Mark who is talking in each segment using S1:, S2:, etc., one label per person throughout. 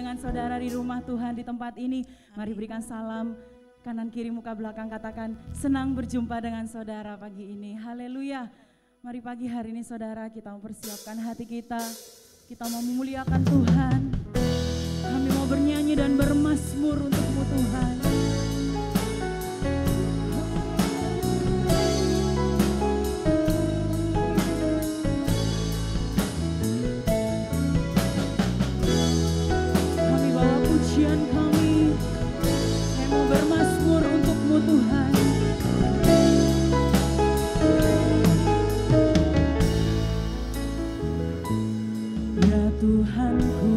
S1: dengan saudara di rumah Tuhan di tempat ini. Mari berikan salam kanan kiri muka belakang, katakan senang berjumpa dengan saudara pagi ini. Haleluya. Mari pagi hari ini saudara kita mempersiapkan hati kita mau memuliakan Tuhan. Kami mau bernyanyi dan bermazmur untuk-Mu Tuhan. Tuhanku,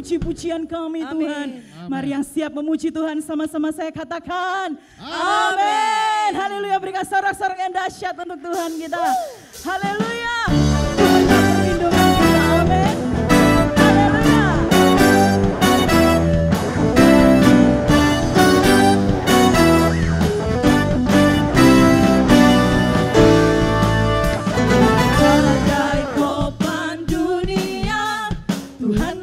S1: puji-pujian kami Tuhan. Mari yang siap memuji Tuhan sama-sama saya katakan amin. Haleluya, berikan sorak-sorak yang dahsyat untuk Tuhan kita. Haleluya. Tuhan perlindungan kita, amin. Haleluya.
S2: Tuhan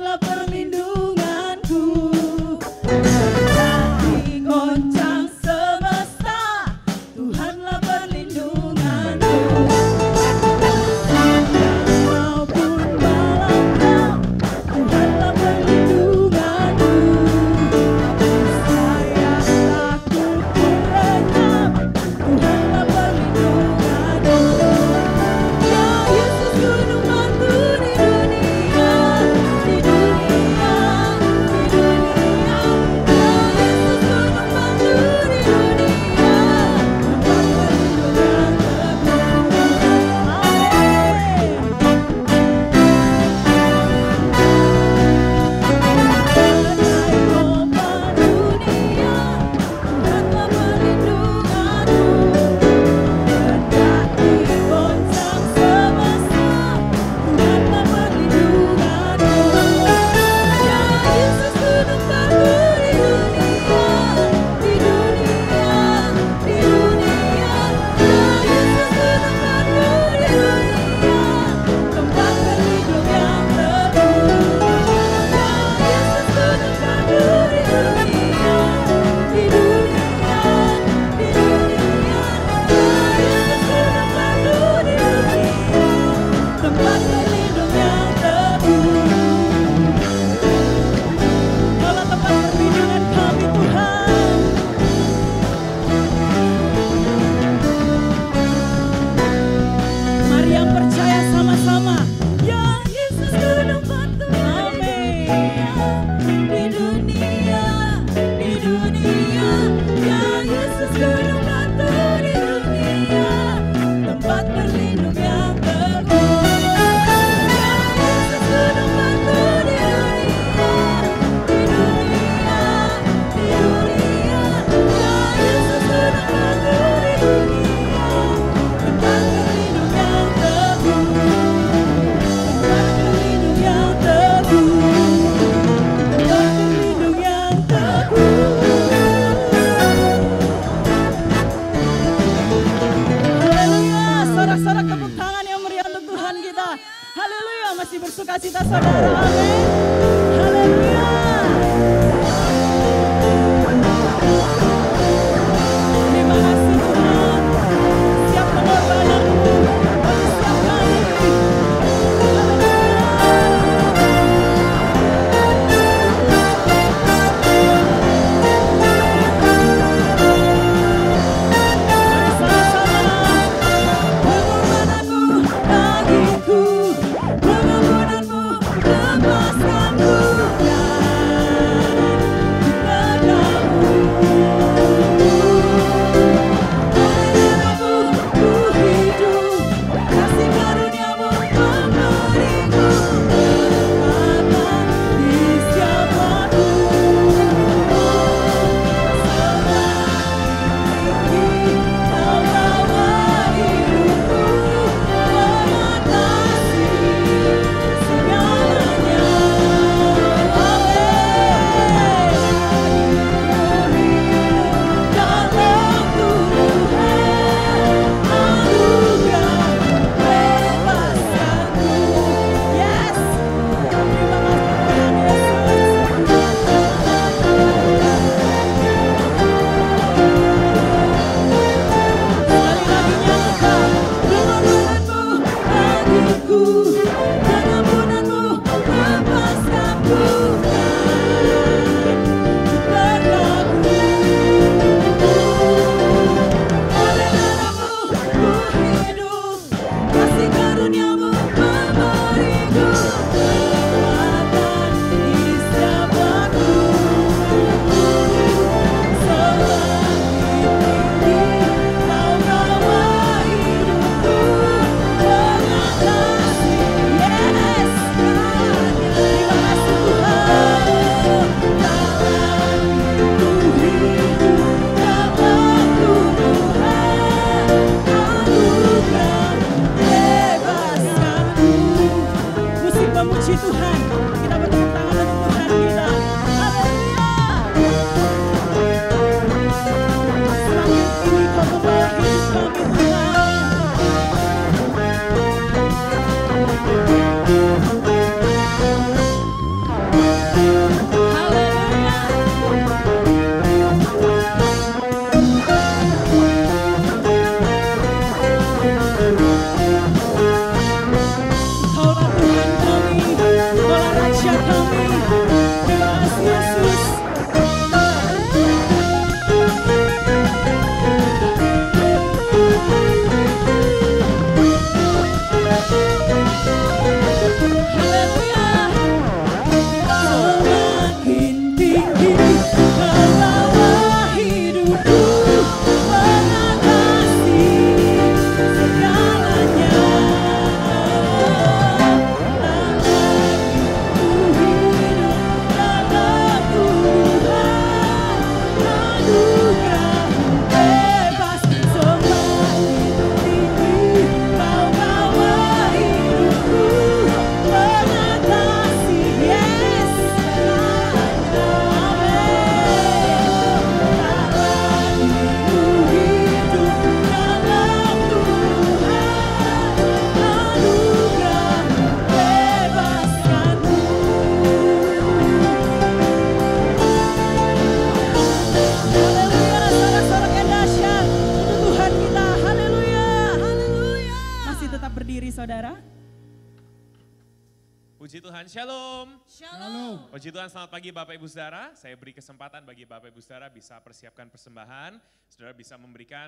S2: Puji Tuhan, Shalom.
S3: Shalom.
S2: Puji Tuhan, selamat pagi Bapak Ibu Saudara. Saya beri kesempatan bagi Bapak Ibu Saudara bisa persiapkan persembahan. Saudara bisa memberikan,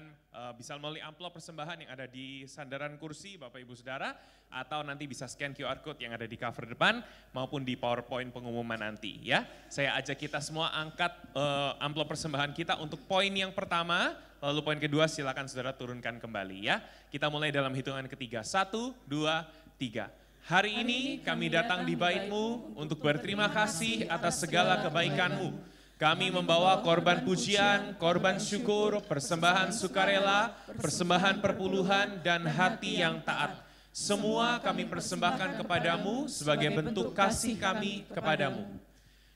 S2: bisa melalui amplop persembahan yang ada di sandaran kursi Bapak Ibu Saudara. Atau nanti bisa scan QR Code yang ada di cover depan maupun di PowerPoint pengumuman nanti ya. Saya ajak kita semua angkat amplop persembahan kita untuk poin yang pertama. Lalu poin kedua silakan saudara turunkan kembali ya. Kita mulai dalam hitungan ketiga. 1, 2, 3. Hari ini kami datang di bait-Mu untuk berterima kasih atas segala kebaikan-Mu. Kami membawa korban pujian, korban syukur, persembahan sukarela, persembahan perpuluhan, dan hati yang taat. Semua kami persembahkan kepadamu sebagai bentuk kasih kami kepadamu.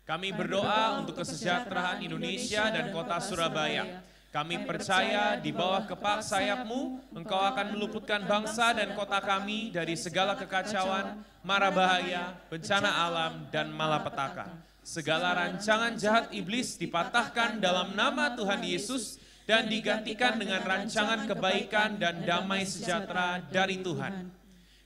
S2: Kami berdoa untuk kesejahteraan Indonesia dan kota Surabaya. Kami percaya di bawah kepak sayap-Mu, Engkau akan meluputkan bangsa dan kota kami dari segala kekacauan, mara bahaya, bencana alam, dan malapetaka. Segala rancangan jahat iblis dipatahkan dalam nama Tuhan Yesus dan digantikan dengan rancangan kebaikan dan damai sejahtera dari Tuhan.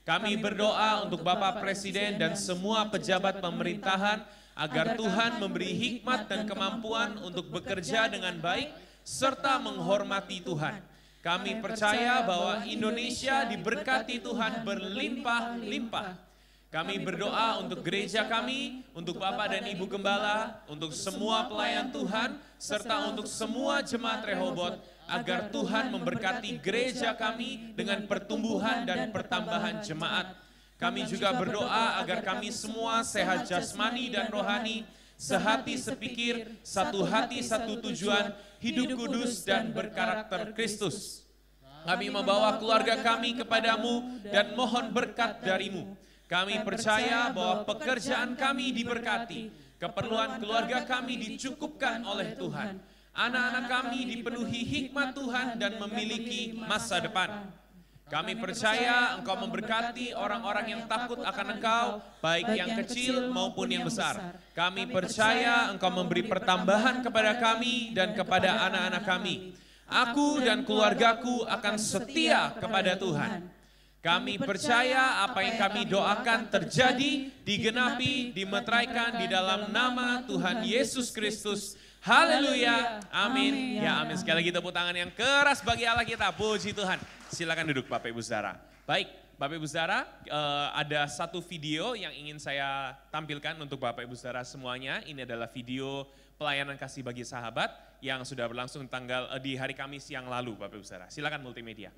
S2: Kami berdoa untuk Bapak Presiden dan semua pejabat pemerintahan agar Tuhan memberi hikmat dan kemampuan untuk bekerja dengan baik serta menghormati Tuhan. Kami percaya bahwa Indonesia diberkati Tuhan berlimpah-limpah. Kami berdoa untuk gereja kami, untuk Bapak dan Ibu Gembala, untuk semua pelayan Tuhan, serta untuk semua jemaat Rehoboth, agar Tuhan memberkati gereja kami dengan pertumbuhan dan pertambahan jemaat. Kami juga berdoa agar kami semua sehat jasmani dan rohani, sehati sepikir, satu hati satu tujuan, hidup kudus dan berkarakter Kristus. Kami membawa keluarga kami kepadamu dan mohon berkat darimu. Kami percaya bahwa pekerjaan kami diberkati, keperluan keluarga kami dicukupkan oleh Tuhan. Anak-anak kami dipenuhi hikmat Tuhan dan memiliki masa depan. Kami percaya Engkau memberkati orang-orang yang takut akan Engkau, baik yang kecil maupun yang besar. Kami percaya Engkau memberi pertambahan kepada kami dan kepada anak-anak kami. Aku dan keluargaku akan setia kepada Tuhan. Kami percaya apa yang kami doakan terjadi, digenapi, dimeteraikan di dalam nama Tuhan Yesus Kristus. Haleluya, amin. Ya amin. Sekali lagi tepuk tangan yang keras bagi Allah kita. Puji Tuhan. Silakan duduk Bapak Ibu Saudara. Baik, Bapak Ibu Saudara, ada satu video yang ingin saya tampilkan untuk Bapak Ibu Saudara semuanya. Ini adalah video pelayanan kasih bagi sahabat yang sudah berlangsung di hari Kamis yang lalu Bapak Ibu Saudara. Silakan multimedia.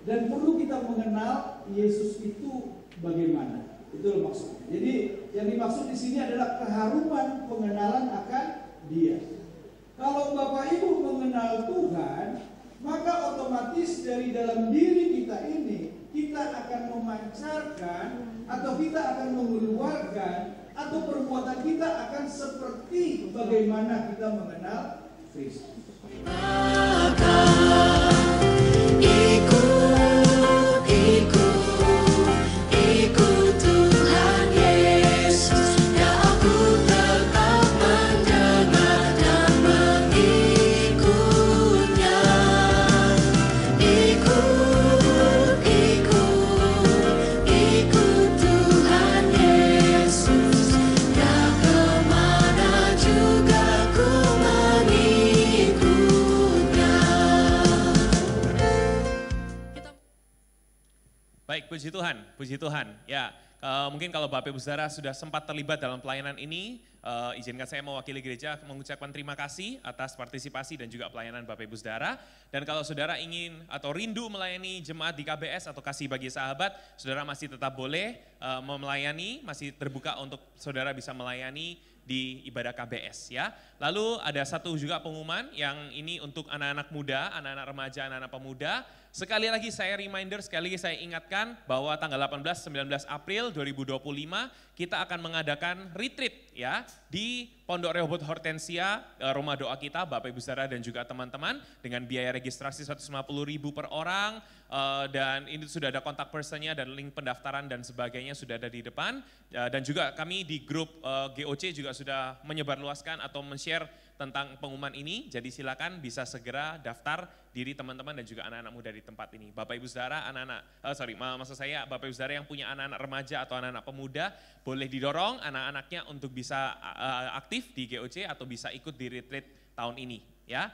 S3: Dan perlu kita mengenal Yesus itu bagaimana. Itu maksudnya. Jadi yang dimaksud di sini adalah keharuman pengenalan akan Dia. Kalau Bapak Ibu mengenal Tuhan, maka otomatis dari dalam diri kita ini kita akan memancarkan atau kita akan mengeluarkan atau perbuatan kita akan seperti bagaimana kita mengenal Kristus.
S4: Kemana juga ku mengikuti.
S2: Baik, puji Tuhan, puji Tuhan. Ya, mungkin kalau Bapak Ibu Saudara sudah sempat terlibat dalam pelayanan ini, izinkan saya mewakili gereja mengucapkan terima kasih atas partisipasi dan juga pelayanan Bapak Ibu Saudara. Dan kalau saudara ingin atau rindu melayani jemaat di KBS atau Kasih Bagi Sahabat, saudara masih tetap boleh melayani, masih terbuka untuk saudara bisa melayani di ibadah KBS ya. Lalu ada satu juga pengumuman yang ini untuk anak-anak muda, anak-anak remaja, anak-anak pemuda. Sekali lagi saya reminder, sekali lagi saya ingatkan bahwa tanggal 18-19 April 2025 kita akan mengadakan retreat ya di Pondok Rehoboth Hortensia, rumah doa kita, Bapak Ibu Saudara dan juga teman-teman dengan biaya registrasi 150.000 per orang dan ini sudah ada kontak personnya dan link pendaftaran dan sebagainya sudah ada di depan dan juga kami di grup GOC juga sudah menyebarluaskan atau men-share tentang pengumuman ini, jadi silakan bisa segera daftar diri teman-teman dan juga anak-anak muda di tempat ini. Bapak Ibu Saudara, maksud saya Bapak Ibu Saudara yang punya anak-anak remaja atau anak-anak pemuda, boleh didorong anak-anaknya untuk bisa aktif di GOC atau bisa ikut di retreat tahun ini ya.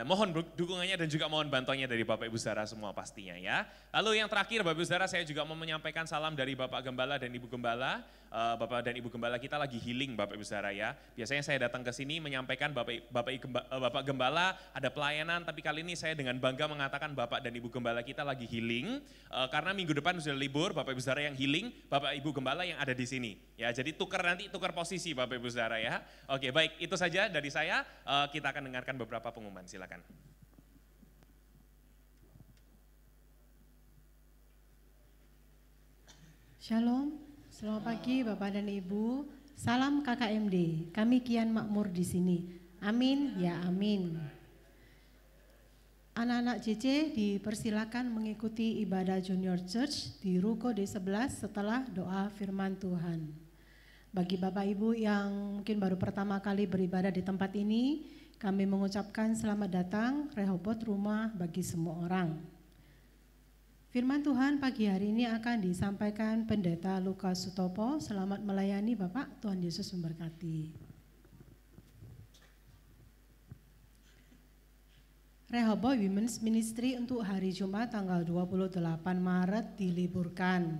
S2: Mohon dukungannya dan juga mohon bantuannya dari Bapak Ibu Saudara semua pastinya ya. Lalu yang terakhir Bapak Ibu Saudara, saya juga mau menyampaikan salam dari Bapak Gembala dan Ibu Gembala. Bapak dan Ibu Gembala kita lagi healing Bapak Ibu Saudara ya. Biasanya saya datang ke sini menyampaikan Bapak Gembala ada pelayanan, tapi kali ini saya dengan bangga mengatakan Bapak dan Ibu Gembala kita lagi healing. Karena minggu depan sudah libur, Bapak Ibu Saudara yang healing, Bapak Ibu Gembala yang ada di sini. Ya, jadi tukar posisi Bapak Ibu Saudara ya. Oke, baik, itu saja dari saya. Kita akan dengarkan beberapa pengumuman. Silakan.
S4: Shalom, selamat pagi Bapak dan Ibu. Salam KKMD. Kami kian makmur di sini. Amin ya amin. Anak-anak JC dipersilakan mengikuti ibadah Junior Church di Ruko D11 setelah doa firman Tuhan. Bagi Bapak Ibu yang mungkin baru pertama kali beribadah di tempat ini, kami mengucapkan selamat datang Rehoboth rumah bagi semua orang. Firman Tuhan pagi hari ini akan disampaikan Pendeta Lukas Sutopo. Selamat melayani Bapak, Tuhan Yesus memberkati. Rehoboth Women's Ministry untuk hari Jumat tanggal 28 Maret diliburkan.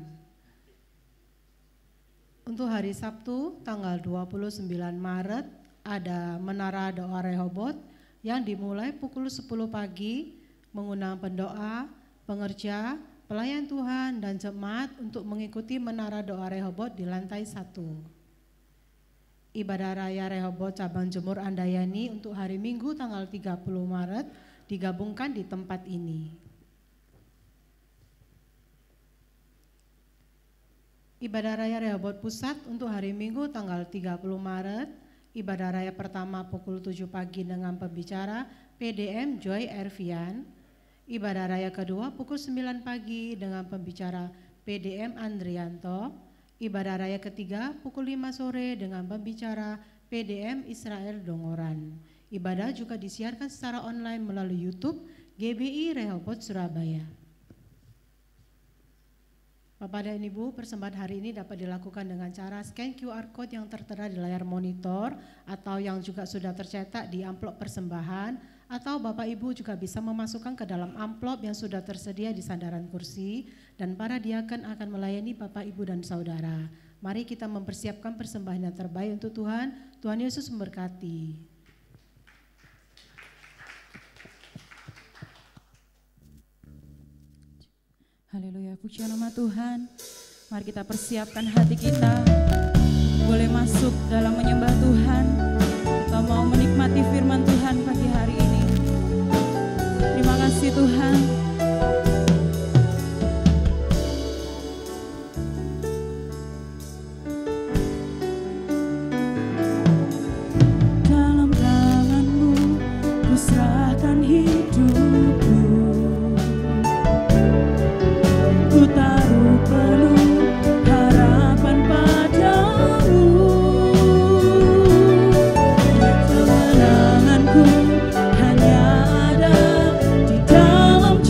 S4: Untuk hari Sabtu tanggal 29 Maret ada Menara Doa Rehoboth yang dimulai pukul 10 pagi mengundang pendoa, pengerja, pelayan Tuhan dan jemaat untuk mengikuti Menara Doa Rehoboth di lantai 1. Ibadah Raya Rehoboth Cabang Jemur Andayani untuk hari Minggu tanggal 30 Maret digabungkan di tempat ini. Ibadah Raya Rehoboth Pusat untuk hari Minggu tanggal 30 Maret, ibadah raya pertama pukul 7 pagi dengan pembicara PDM Joy Ervian. Ibadah raya kedua pukul 9 pagi dengan pembicara PDM Andrianto. Ibadah raya ketiga pukul 5 sore dengan pembicara PDM Israel Dongoran. Ibadah juga disiarkan secara online melalui YouTube GBI Rehoboth Surabaya. Bapak dan Ibu, persembahan hari ini dapat dilakukan dengan cara scan QR Code yang tertera di layar monitor atau yang juga sudah tercetak di amplop persembahan, atau Bapak Ibu juga bisa memasukkan ke dalam amplop yang sudah tersedia di sandaran kursi dan para diaken akan melayani Bapak Ibu dan Saudara. Mari kita mempersiapkan persembahan yang terbaik untuk Tuhan. Tuhan Yesus memberkati.
S1: Haleluya, puji nama Tuhan. Mari kita persiapkan hati kita, boleh masuk dalam menyembah Tuhan. Kita mau menikmati firman Tuhan pagi hari ini. Terima kasih Tuhan. Dalam tangan-Mu ku serahkan hidupku. Ku taruh penuh harapan padamu. Kemenanganku hanya ada di dalam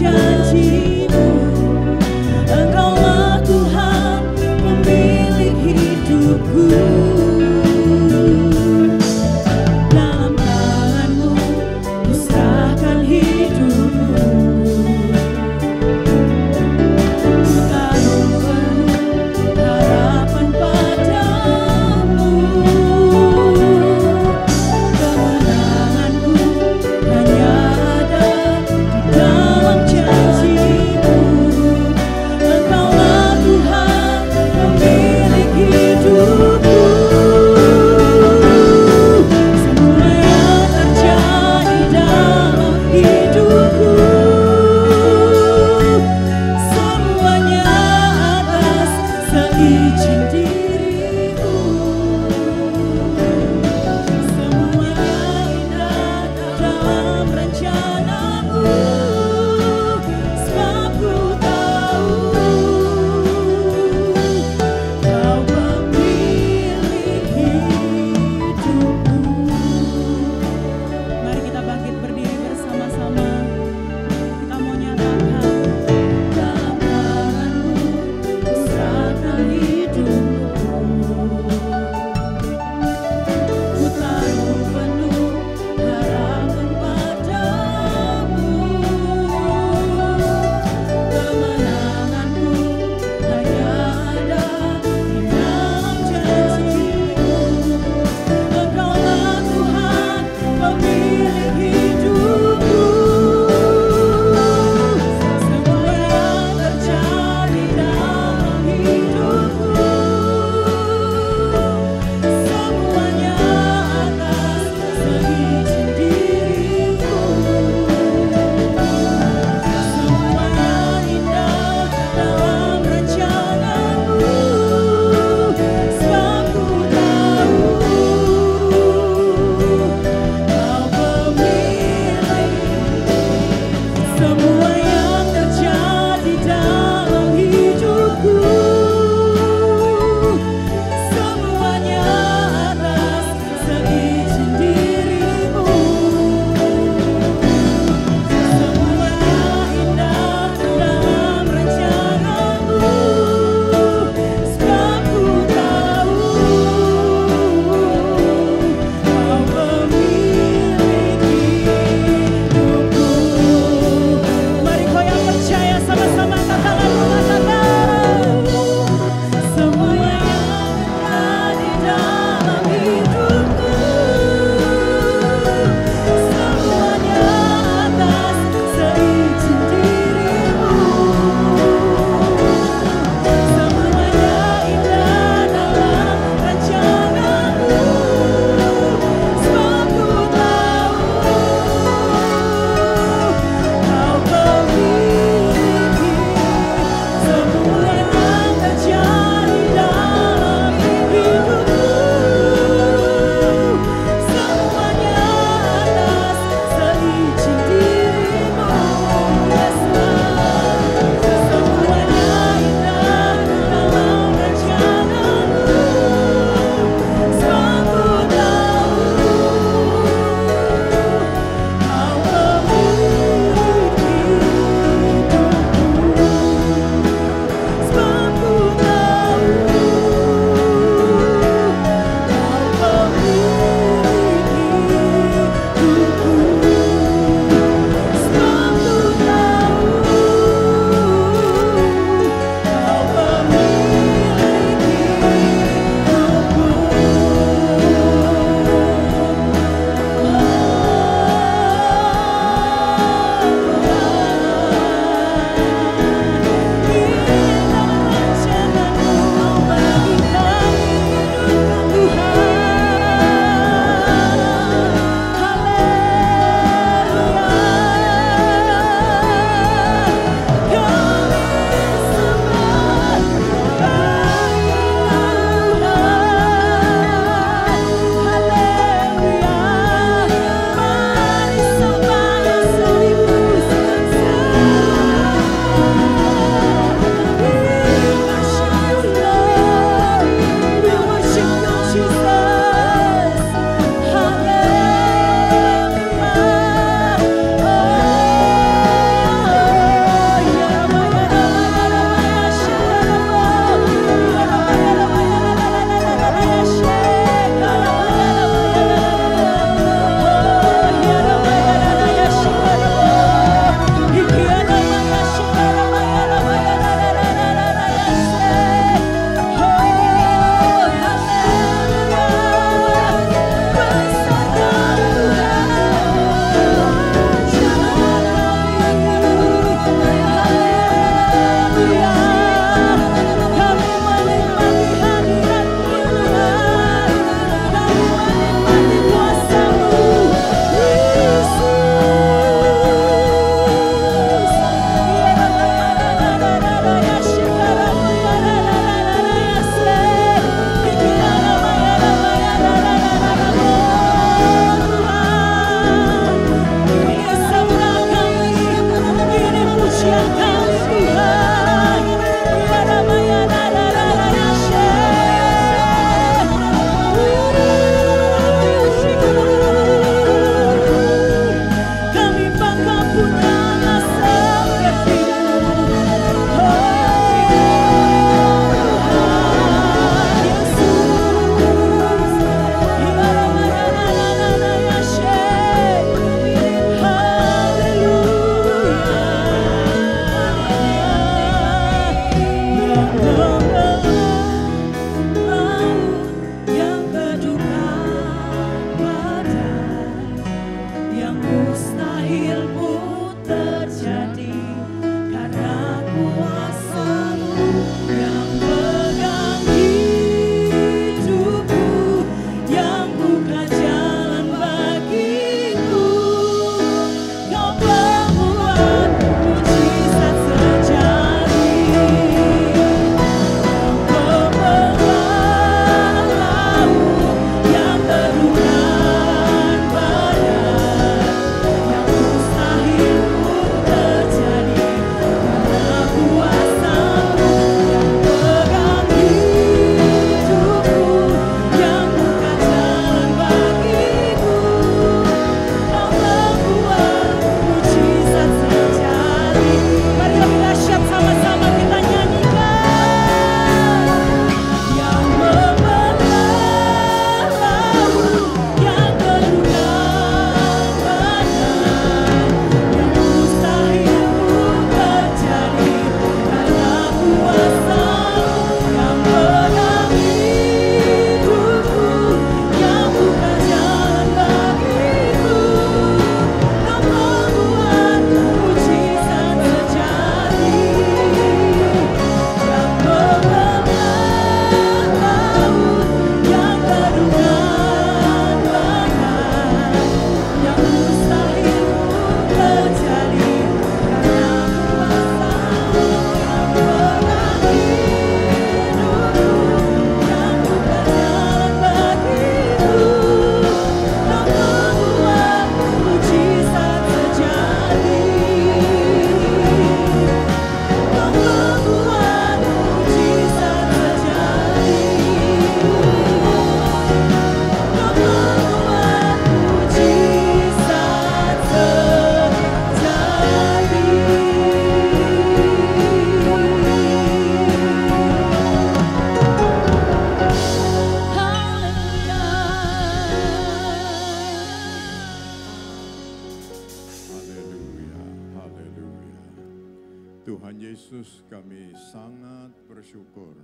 S5: Yesus, kami sangat bersyukur.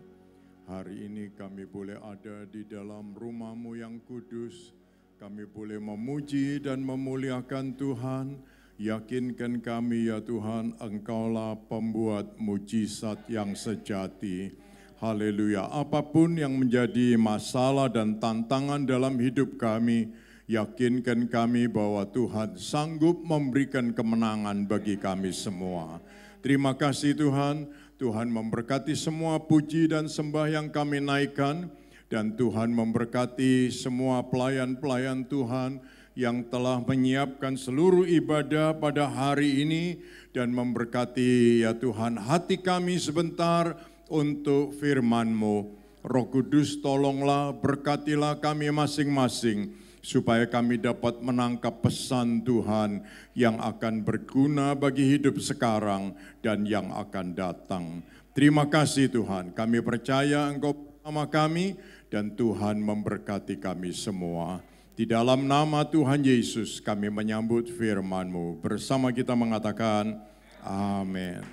S5: Hari ini kami boleh ada di dalam rumah-Mu yang kudus. Kami boleh memuji dan memuliakan Tuhan. Yakinkan kami ya Tuhan, Engkaulah pembuat mujizat yang sejati. Haleluya. Apapun yang menjadi masalah dan tantangan dalam hidup kami, yakinkan kami bahwa Tuhan sanggup memberikan kemenangan bagi kami semua. Terima kasih Tuhan, Tuhan memberkati semua puji dan sembah yang kami naikkan, dan Tuhan memberkati semua pelayan-pelayan Tuhan yang telah menyiapkan seluruh ibadah pada hari ini, dan memberkati ya Tuhan hati kami sebentar untuk firman-Mu. Roh Kudus tolonglah, berkatilah kami masing-masing, supaya kami dapat menangkap pesan Tuhan yang akan berguna bagi hidup sekarang dan yang akan datang. Terima kasih Tuhan, kami percaya Engkau bersama kami dan Tuhan memberkati kami semua. Di dalam nama Tuhan Yesus kami menyambut firman-Mu. Bersama kita mengatakan amin.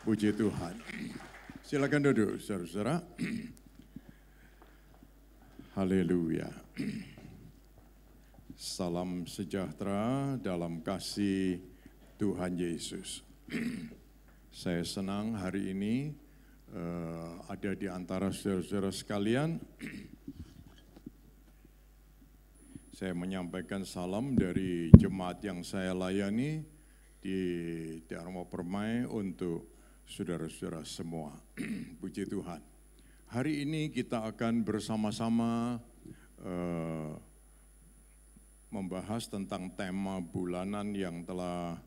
S5: Puji Tuhan. Silakan duduk saudara-saudara. Haleluya. Salam sejahtera dalam kasih Tuhan Yesus. Saya senang hari ini ada di antara saudara-saudara sekalian. Saya menyampaikan salam dari jemaat yang saya layani di Dharma Permai untuk saudara-saudara semua. Puji Tuhan. Hari ini kita akan bersama-sama membahas tentang tema bulanan yang telah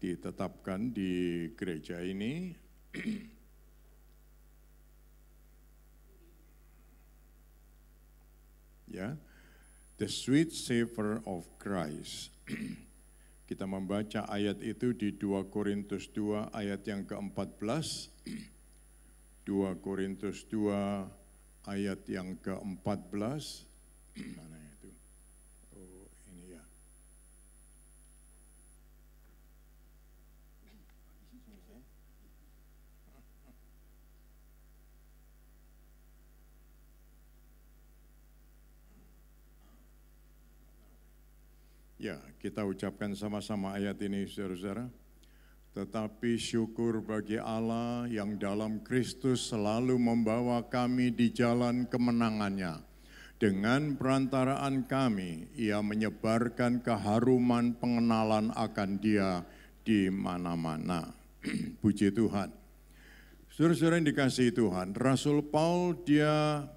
S5: ditetapkan di gereja ini. Ya, The Sweet Savor of Christ. Kita membaca ayat itu di 2 Korintus 2 ayat yang ke-14. 2 Korintus 2 ayat yang ke-14. Mana itu? Oh, ini ya. Ya, kita ucapkan sama-sama ayat ini, saudara-saudara. Tetapi syukur bagi Allah yang dalam Kristus selalu membawa kami di jalan kemenangannya. Dengan perantaraan kami, Ia menyebarkan keharuman pengenalan akan Dia di mana-mana. Puji Tuhan. Saudara-saudara yang dikasihi Tuhan, Rasul Paul dia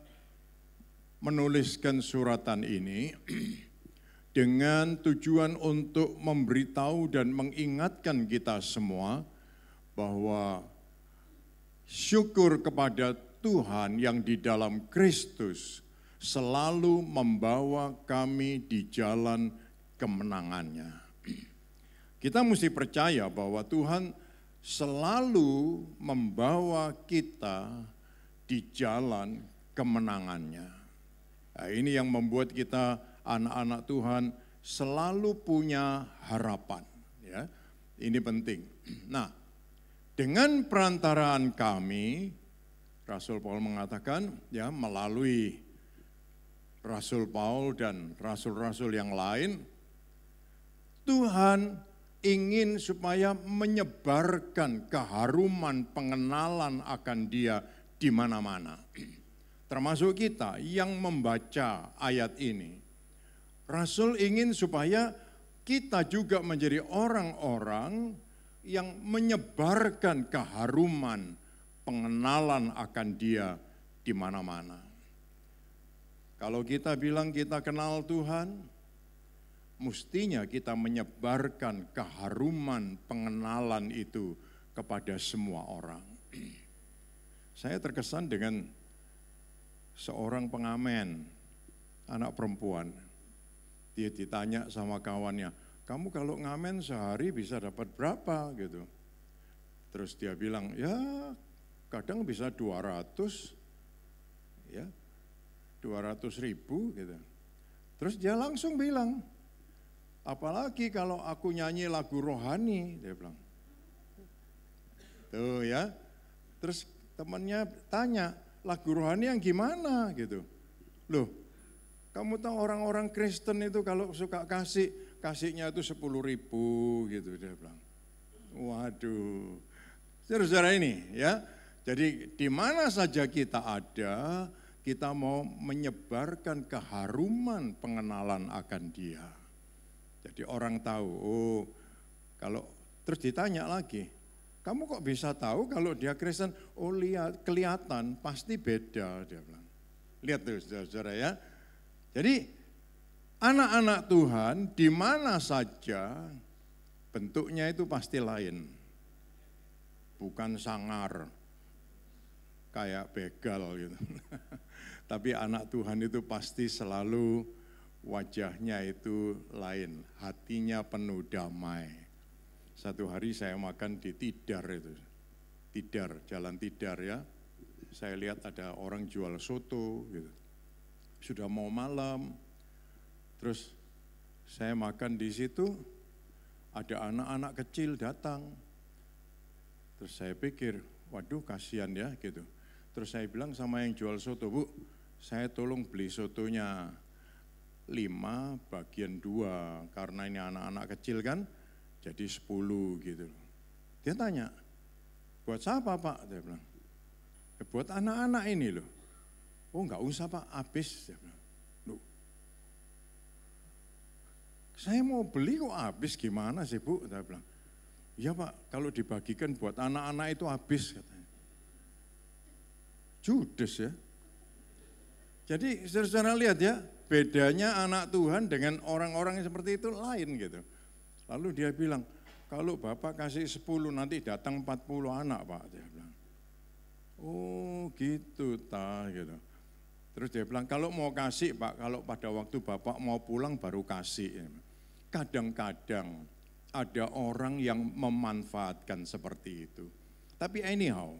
S5: menuliskan suratan ini dengan tujuan untuk memberitahu dan mengingatkan kita semua bahwa syukur kepada Tuhan yang di dalam Kristus selalu membawa kami di jalan kemenangannya. Kita mesti percaya bahwa Tuhan selalu membawa kita di jalan kemenangannya. Nah, ini yang membuat kita anak-anak Tuhan selalu punya harapan. Ya, ini penting. Nah, dengan perantaraan kami, Rasul Paul mengatakan, ya melalui Rasul Paul dan rasul-rasul yang lain, Tuhan ingin supaya menyebarkan keharuman pengenalan akan Dia di mana-mana. Termasuk kita yang membaca ayat ini. Rasul ingin supaya kita juga menjadi orang-orang yang menyebarkan keharuman pengenalan akan Dia di mana-mana. Kalau kita bilang kita kenal Tuhan, mestinya kita menyebarkan keharuman pengenalan itu kepada semua orang. Saya terkesan dengan seorang pengamen, anak perempuan. Dia ditanya sama kawannya, kamu kalau ngamen sehari bisa dapat berapa gitu. Terus dia bilang, ya kadang bisa 200, ya 200.000 gitu. Terus dia langsung bilang, apalagi kalau aku nyanyi lagu rohani, dia bilang. Tuh ya. Terus temannya tanya, lagu rohani yang gimana gitu. Loh, kamu tahu orang-orang Kristen itu kalau suka kasihnya itu 10.000 gitu, dia bilang. Waduh, saudara-saudara ini ya. Jadi di mana saja kita ada, kita mau menyebarkan keharuman pengenalan akan Dia. Jadi orang tahu, oh kalau terus ditanya lagi, kamu kok bisa tahu kalau dia Kristen? Oh lihat, kelihatan, pasti beda, dia bilang. Lihat tuh saudara-saudara ya. Jadi anak-anak Tuhan di mana saja bentuknya itu pasti lain. Bukan sangar, kayak begal gitu. Tapi anak Tuhan itu pasti selalu wajahnya itu lain, hatinya penuh damai. Satu hari saya makan di Tidar itu, Jalan Tidar ya. Saya lihat ada orang jual soto gitu. Sudah mau malam, terus saya makan di situ, ada anak-anak kecil datang. Terus saya pikir, waduh kasihan ya gitu. Terus saya bilang sama yang jual soto, Bu, saya tolong beli sotonya 5 bagian 2, karena ini anak-anak kecil kan, jadi 10 gitu. Dia tanya, buat siapa Pak? Dia bilang, buat anak-anak ini loh. Oh enggak usah Pak, habis. Dia bilang, loh, saya mau beli kok habis, gimana sih Bu? Dia bilang, iya Pak, kalau dibagikan buat anak-anak itu habis katanya. Judes ya. Jadi saudara-saudara lihat ya, bedanya anak Tuhan dengan orang-orang yang seperti itu lain gitu. Lalu dia bilang, kalau Bapak kasih 10 nanti datang 40 anak Pak. Dia bilang, oh gitu gitu. Terus dia bilang, kalau mau kasih Pak, kalau pada waktu Bapak mau pulang baru kasih. Kadang-kadang ada orang yang memanfaatkan seperti itu. Tapi anyhow,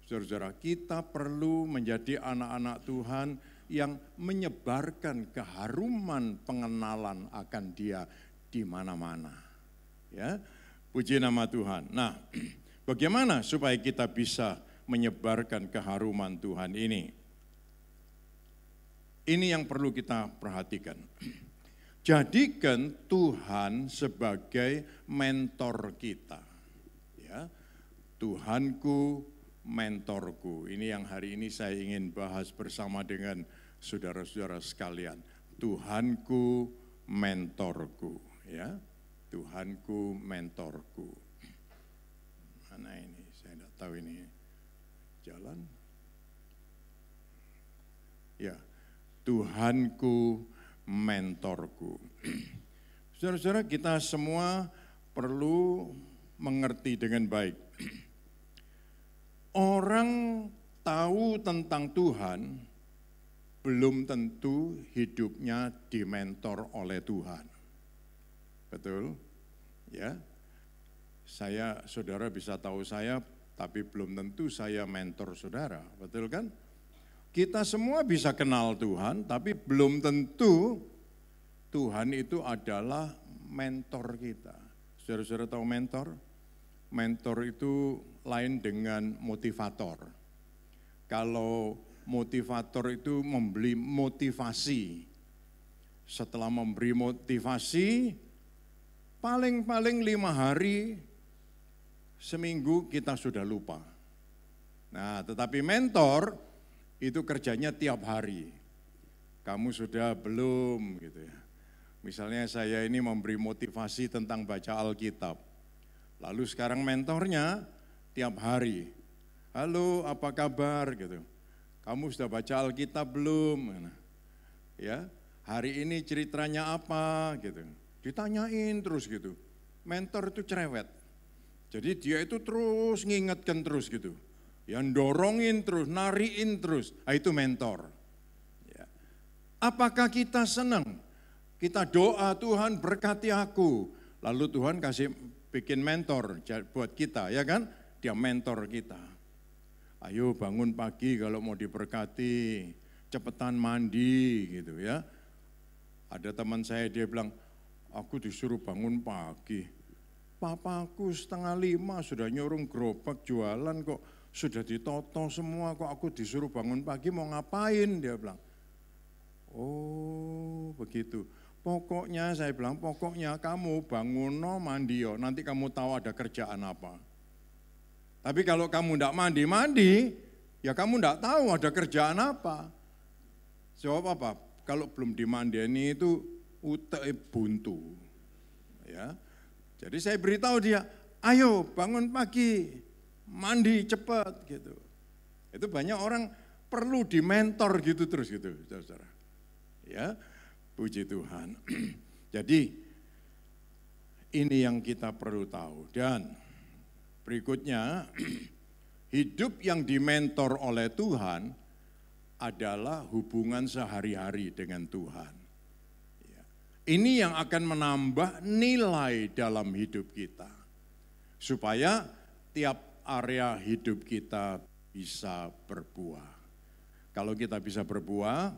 S5: saudara-saudara, kita perlu menjadi anak-anak Tuhan yang menyebarkan keharuman pengenalan akan Dia di mana-mana. Ya, puji nama Tuhan. Nah, bagaimana supaya kita bisa menyebarkan keharuman Tuhan ini? Ini yang perlu kita perhatikan. Jadikan Tuhan sebagai mentor kita. Ya, Tuhanku, mentorku. Ini yang hari ini saya ingin bahas bersama dengan saudara-saudara sekalian. Tuhanku, mentorku. Ya, Tuhanku, mentorku. Mana ini? Saya tidak tahu ini jalan. Ya, Tuhanku, mentorku. Saudara-saudara, kita semua perlu mengerti dengan baik. Orang tahu tentang Tuhan, belum tentu hidupnya dimentor oleh Tuhan. Betul? Ya. Saudara bisa tahu saya, tapi belum tentu saya mentor saudara. Betul kan? Kita semua bisa kenal Tuhan, tapi belum tentu Tuhan itu adalah mentor kita. Saudara-saudara tahu mentor? Mentor itu lain dengan motivator. Kalau motivator itu memberi motivasi. Setelah memberi motivasi, paling-paling 5 hari, seminggu kita sudah lupa. Nah, tetapi mentor itu kerjanya tiap hari. Kamu sudah belum gitu ya. Misalnya saya ini memberi motivasi tentang baca Alkitab. Lalu sekarang mentornya tiap hari, halo apa kabar gitu. Kamu sudah baca Alkitab belum? Ya, hari ini ceritanya apa gitu. Ditanyain terus gitu. Mentor itu cerewet. Jadi dia itu terus ngingetkan terus gitu. Yang dorongin terus, nariin terus. Nah, itu mentor. Ya. Apakah kita senang? Kita doa, Tuhan berkati aku. Lalu Tuhan kasih bikin mentor buat kita, ya kan? Dia mentor kita. Ayo bangun pagi kalau mau diberkati, cepetan mandi gitu ya. Ada teman saya dia bilang, aku disuruh bangun pagi. papaku 4:30 sudah nyurung gerobak jualan kok, sudah ditoto semua kok aku disuruh bangun pagi mau ngapain, dia bilang. Oh begitu, pokoknya saya bilang pokoknya kamu bangun mandi yo, nanti kamu tahu ada kerjaan apa. Tapi kalau kamu enggak mandi, ya kamu enggak tahu ada kerjaan apa. Jawab apa? Kalau belum dimandeni itu utek buntu. Ya. Jadi saya beritahu dia, ayo bangun pagi, mandi cepat gitu. Itu banyak orang perlu dimentor gitu terus gitu, saudara. Ya, puji Tuhan. Jadi ini yang kita perlu tahu. Dan berikutnya, hidup yang dimentor oleh Tuhan adalah hubungan sehari-hari dengan Tuhan. Ya. Ini yang akan menambah nilai dalam hidup kita. Supaya tiap area hidup kita bisa berbuah. Kalau kita bisa berbuah,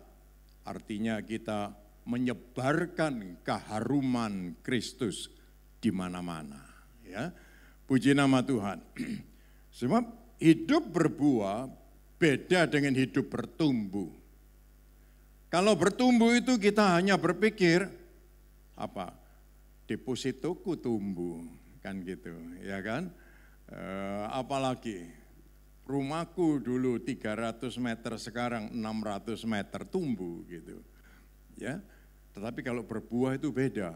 S5: artinya kita menyebarkan keharuman Kristus di mana-mana. Ya. Puji nama Tuhan. Sebab hidup berbuah beda dengan hidup bertumbuh. Kalau bertumbuh itu kita hanya berpikir, apa? Depositoku tumbuh, kan gitu, ya kan? Apalagi rumahku dulu 300 meter, sekarang 600 meter tumbuh gitu. Ya. Tetapi kalau berbuah itu beda.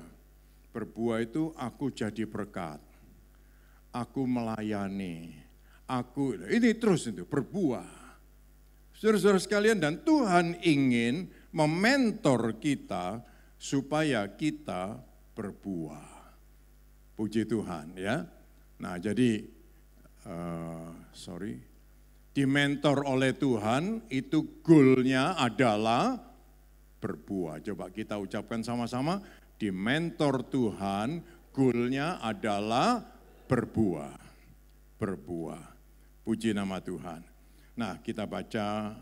S5: Berbuah itu aku jadi berkat. Aku melayani. Ini terus itu berbuah. Saudara-saudara sekalian, dan Tuhan ingin mementor kita supaya kita berbuah. Puji Tuhan ya. Nah jadi, dimentor oleh Tuhan itu goalnya adalah berbuah. Coba kita ucapkan sama-sama, dimentor Tuhan goalnya adalah berbuah. Berbuah. Puji nama Tuhan. Nah, kita baca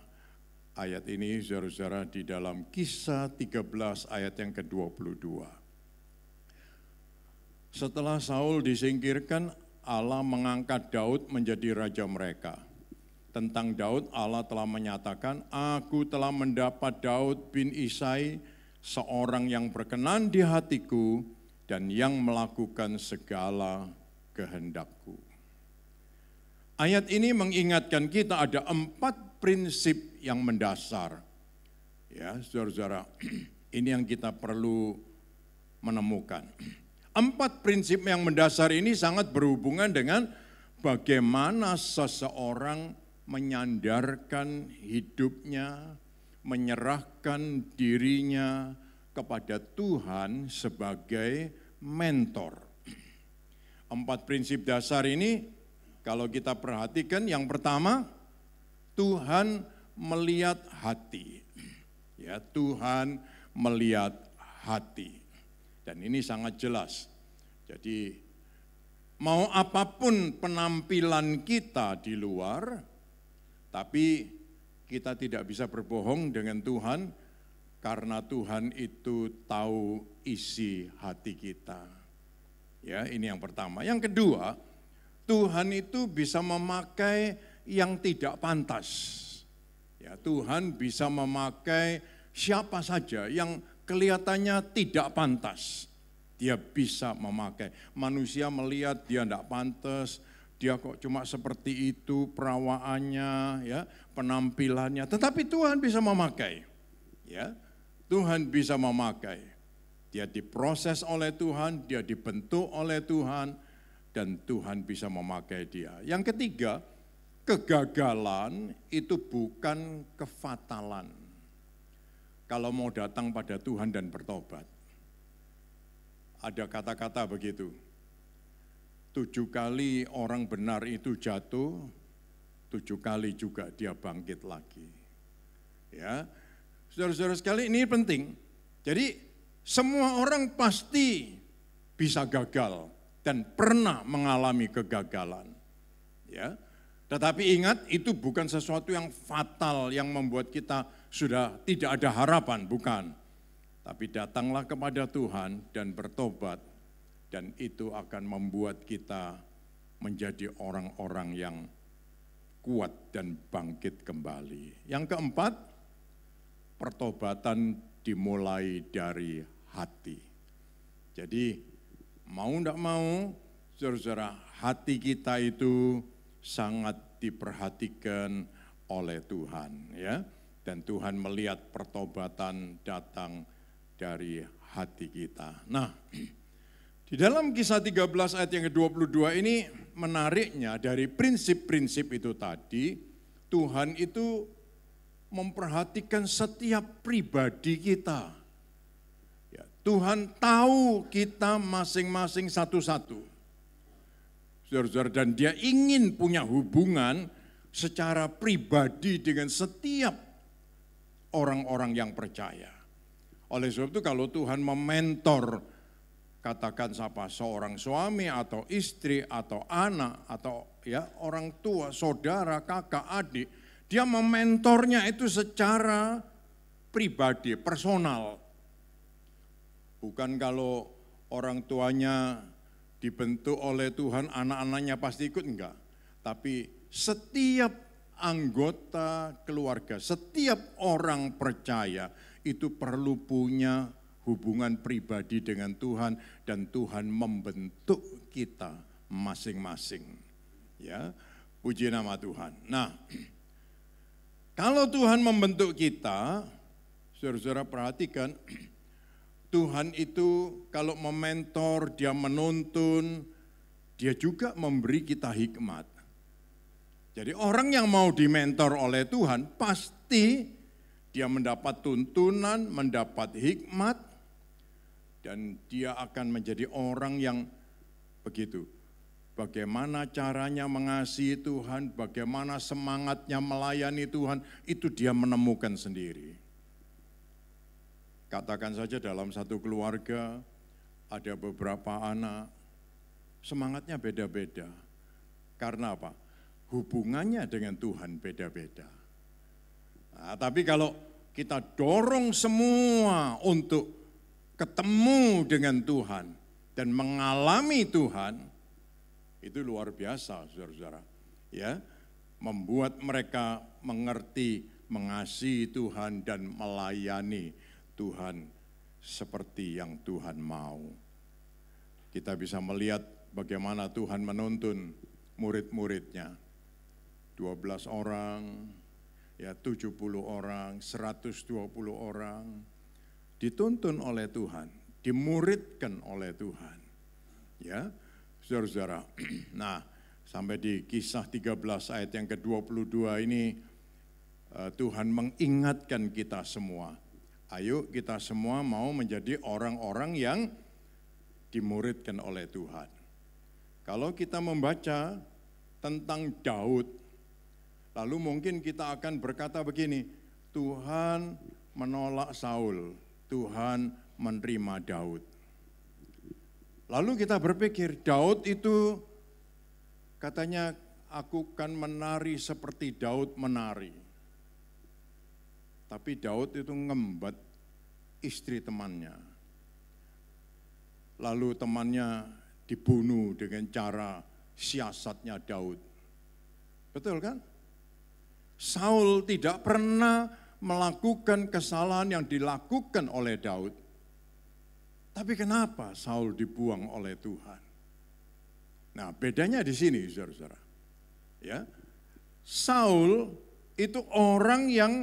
S5: ayat ini, saudara-saudara, di dalam Kisah 13 ayat yang ke-22. Setelah Saul disingkirkan, Allah mengangkat Daud menjadi raja mereka. Tentang Daud, Allah telah menyatakan, aku telah mendapat Daud bin Isai, seorang yang berkenan di hatiku dan yang melakukan segala kehendakku. Ayat ini mengingatkan kita ada 4 prinsip yang mendasar. Ya, saudara-saudara, ini yang kita perlu menemukan. 4 prinsip yang mendasar ini sangat berhubungan dengan bagaimana seseorang menyandarkan hidupnya, menyerahkan dirinya kepada Tuhan sebagai mentor. 4 prinsip dasar ini kalau kita perhatikan, yang pertama, Tuhan melihat hati. Ya, Tuhan melihat hati. Dan ini sangat jelas. Jadi, mau apapun penampilan kita di luar, tapi kita tidak bisa berbohong dengan Tuhan, karena Tuhan itu tahu isi hati kita. Ya, ini yang pertama. Yang kedua, Tuhan itu bisa memakai yang tidak pantas. Ya, Tuhan bisa memakai siapa saja yang kelihatannya tidak pantas. Dia bisa memakai. Manusia melihat dia tidak pantas, dia kok cuma seperti itu perawaannya, ya, penampilannya. Tetapi Tuhan bisa memakai. Ya, Tuhan bisa memakai. Dia diproses oleh Tuhan, dia dibentuk oleh Tuhan, dan Tuhan bisa memakai dia. Yang ketiga, kegagalan itu bukan kefatalan. Kalau mau datang pada Tuhan dan bertobat. Ada kata-kata begitu. 7 kali orang benar itu jatuh, 7 kali juga dia bangkit lagi. Ya, saudara-saudara sekalian, ini penting. Jadi semua orang pasti bisa gagal dan pernah mengalami kegagalan. Ya. Tetapi ingat, itu bukan sesuatu yang fatal yang membuat kita sudah tidak ada harapan, bukan. Tapi datanglah kepada Tuhan dan bertobat, Dan itu akan membuat kita menjadi orang-orang yang kuat dan bangkit kembali. Yang keempat, pertobatan dimulai dari hati. Jadi mau enggak mau, saudara-saudara, hati kita itu sangat diperhatikan oleh Tuhan, ya. Dan Tuhan melihat pertobatan datang dari hati kita. Nah, di dalam Kisah 13 ayat yang ke-22 ini menariknya dari prinsip-prinsip itu tadi, Tuhan itu memperhatikan setiap pribadi kita. Ya, Tuhan tahu kita masing-masing satu-satu. Saudara-saudara, dan dia ingin punya hubungan secara pribadi dengan setiap orang-orang yang percaya. Oleh sebab itu kalau Tuhan mementor, katakan siapa, seorang suami atau istri atau anak atau ya orang tua, saudara, kakak, adik, dia mementornya itu secara pribadi, personal. Bukan kalau orang tuanya dibentuk oleh Tuhan, anak-anaknya pasti ikut, enggak. Tapi setiap anggota keluarga, setiap orang percaya itu perlu punya hubungan pribadi dengan Tuhan dan Tuhan membentuk kita masing-masing. Ya, puji nama Tuhan. Nah, kalau Tuhan membentuk kita, saudara-saudara perhatikan, Tuhan itu kalau mementor, dia menuntun, dia juga memberi kita hikmat. Jadi orang yang mau dimentor oleh Tuhan pasti dia mendapat tuntunan, mendapat hikmat, dan dia akan menjadi orang yang begitu. Bagaimana caranya mengasihi Tuhan, bagaimana semangatnya melayani Tuhan, itu dia menemukan sendiri. Katakan saja dalam satu keluarga ada beberapa anak, semangatnya beda-beda. Karena apa? Hubungannya dengan Tuhan beda-beda. Nah, tapi kalau kita dorong semua untuk ketemu dengan Tuhan dan mengalami Tuhan, itu luar biasa, saudara-saudara. Ya, membuat mereka mengerti, mengasihi Tuhan dan melayani Tuhan seperti yang Tuhan mau. Kita bisa melihat bagaimana Tuhan menuntun murid-muridnya. 12 orang, ya 70 orang, 120 orang, dituntun oleh Tuhan, dimuridkan oleh Tuhan. Ya, saudara-saudara. Nah, sampai di Kisah 13 ayat yang ke-22 ini, Tuhan mengingatkan kita semua. Ayo kita semua mau menjadi orang-orang yang dimuridkan oleh Tuhan. Kalau kita membaca tentang Daud, lalu mungkin kita akan berkata begini, Tuhan menolak Saul, Tuhan menerima Daud. Lalu kita berpikir, Daud itu katanya aku kan menari seperti Daud menari. Tapi Daud itu ngembat istri temannya. Lalu temannya dibunuh dengan cara siasatnya Daud. Betul kan? Saul tidak pernah melakukan kesalahan yang dilakukan oleh Daud. Tapi kenapa Saul dibuang oleh Tuhan? Nah, bedanya di sini, saudara-saudara. Ya, Saul itu orang yang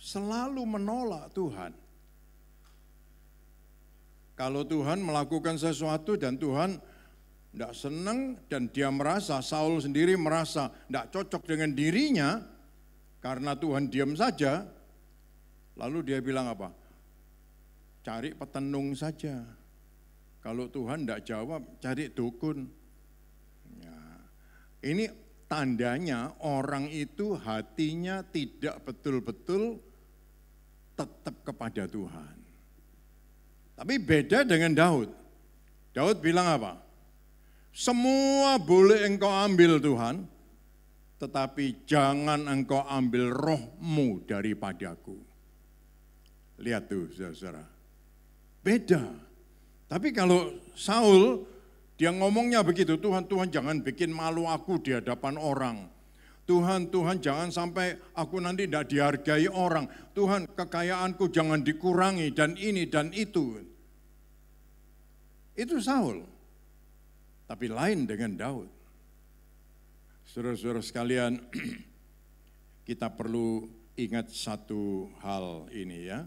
S5: selalu menolak Tuhan. Kalau Tuhan melakukan sesuatu dan Tuhan tidak senang dan dia merasa, Saul sendiri merasa tidak cocok dengan dirinya karena Tuhan diam saja, lalu dia bilang apa? Cari petenung saja. Kalau Tuhan tidak jawab, cari dukun. Ya. Ini tandanya orang itu hatinya tidak betul-betul tetap kepada Tuhan. Tapi beda dengan Daud. Daud bilang apa? Semua boleh engkau ambil Tuhan, tetapi jangan engkau ambil rohmu daripadaku. Lihat tuh saudara, beda. Tapi kalau Saul, dia ngomongnya begitu, Tuhan, Tuhan jangan bikin malu aku di hadapan orang. Tuhan, Tuhan jangan sampai aku nanti tidak dihargai orang. Tuhan, kekayaanku jangan dikurangi dan ini dan itu. Itu Saul. Tapi lain dengan Daud. Saudara-saudara sekalian, kita perlu ingat satu hal ini ya.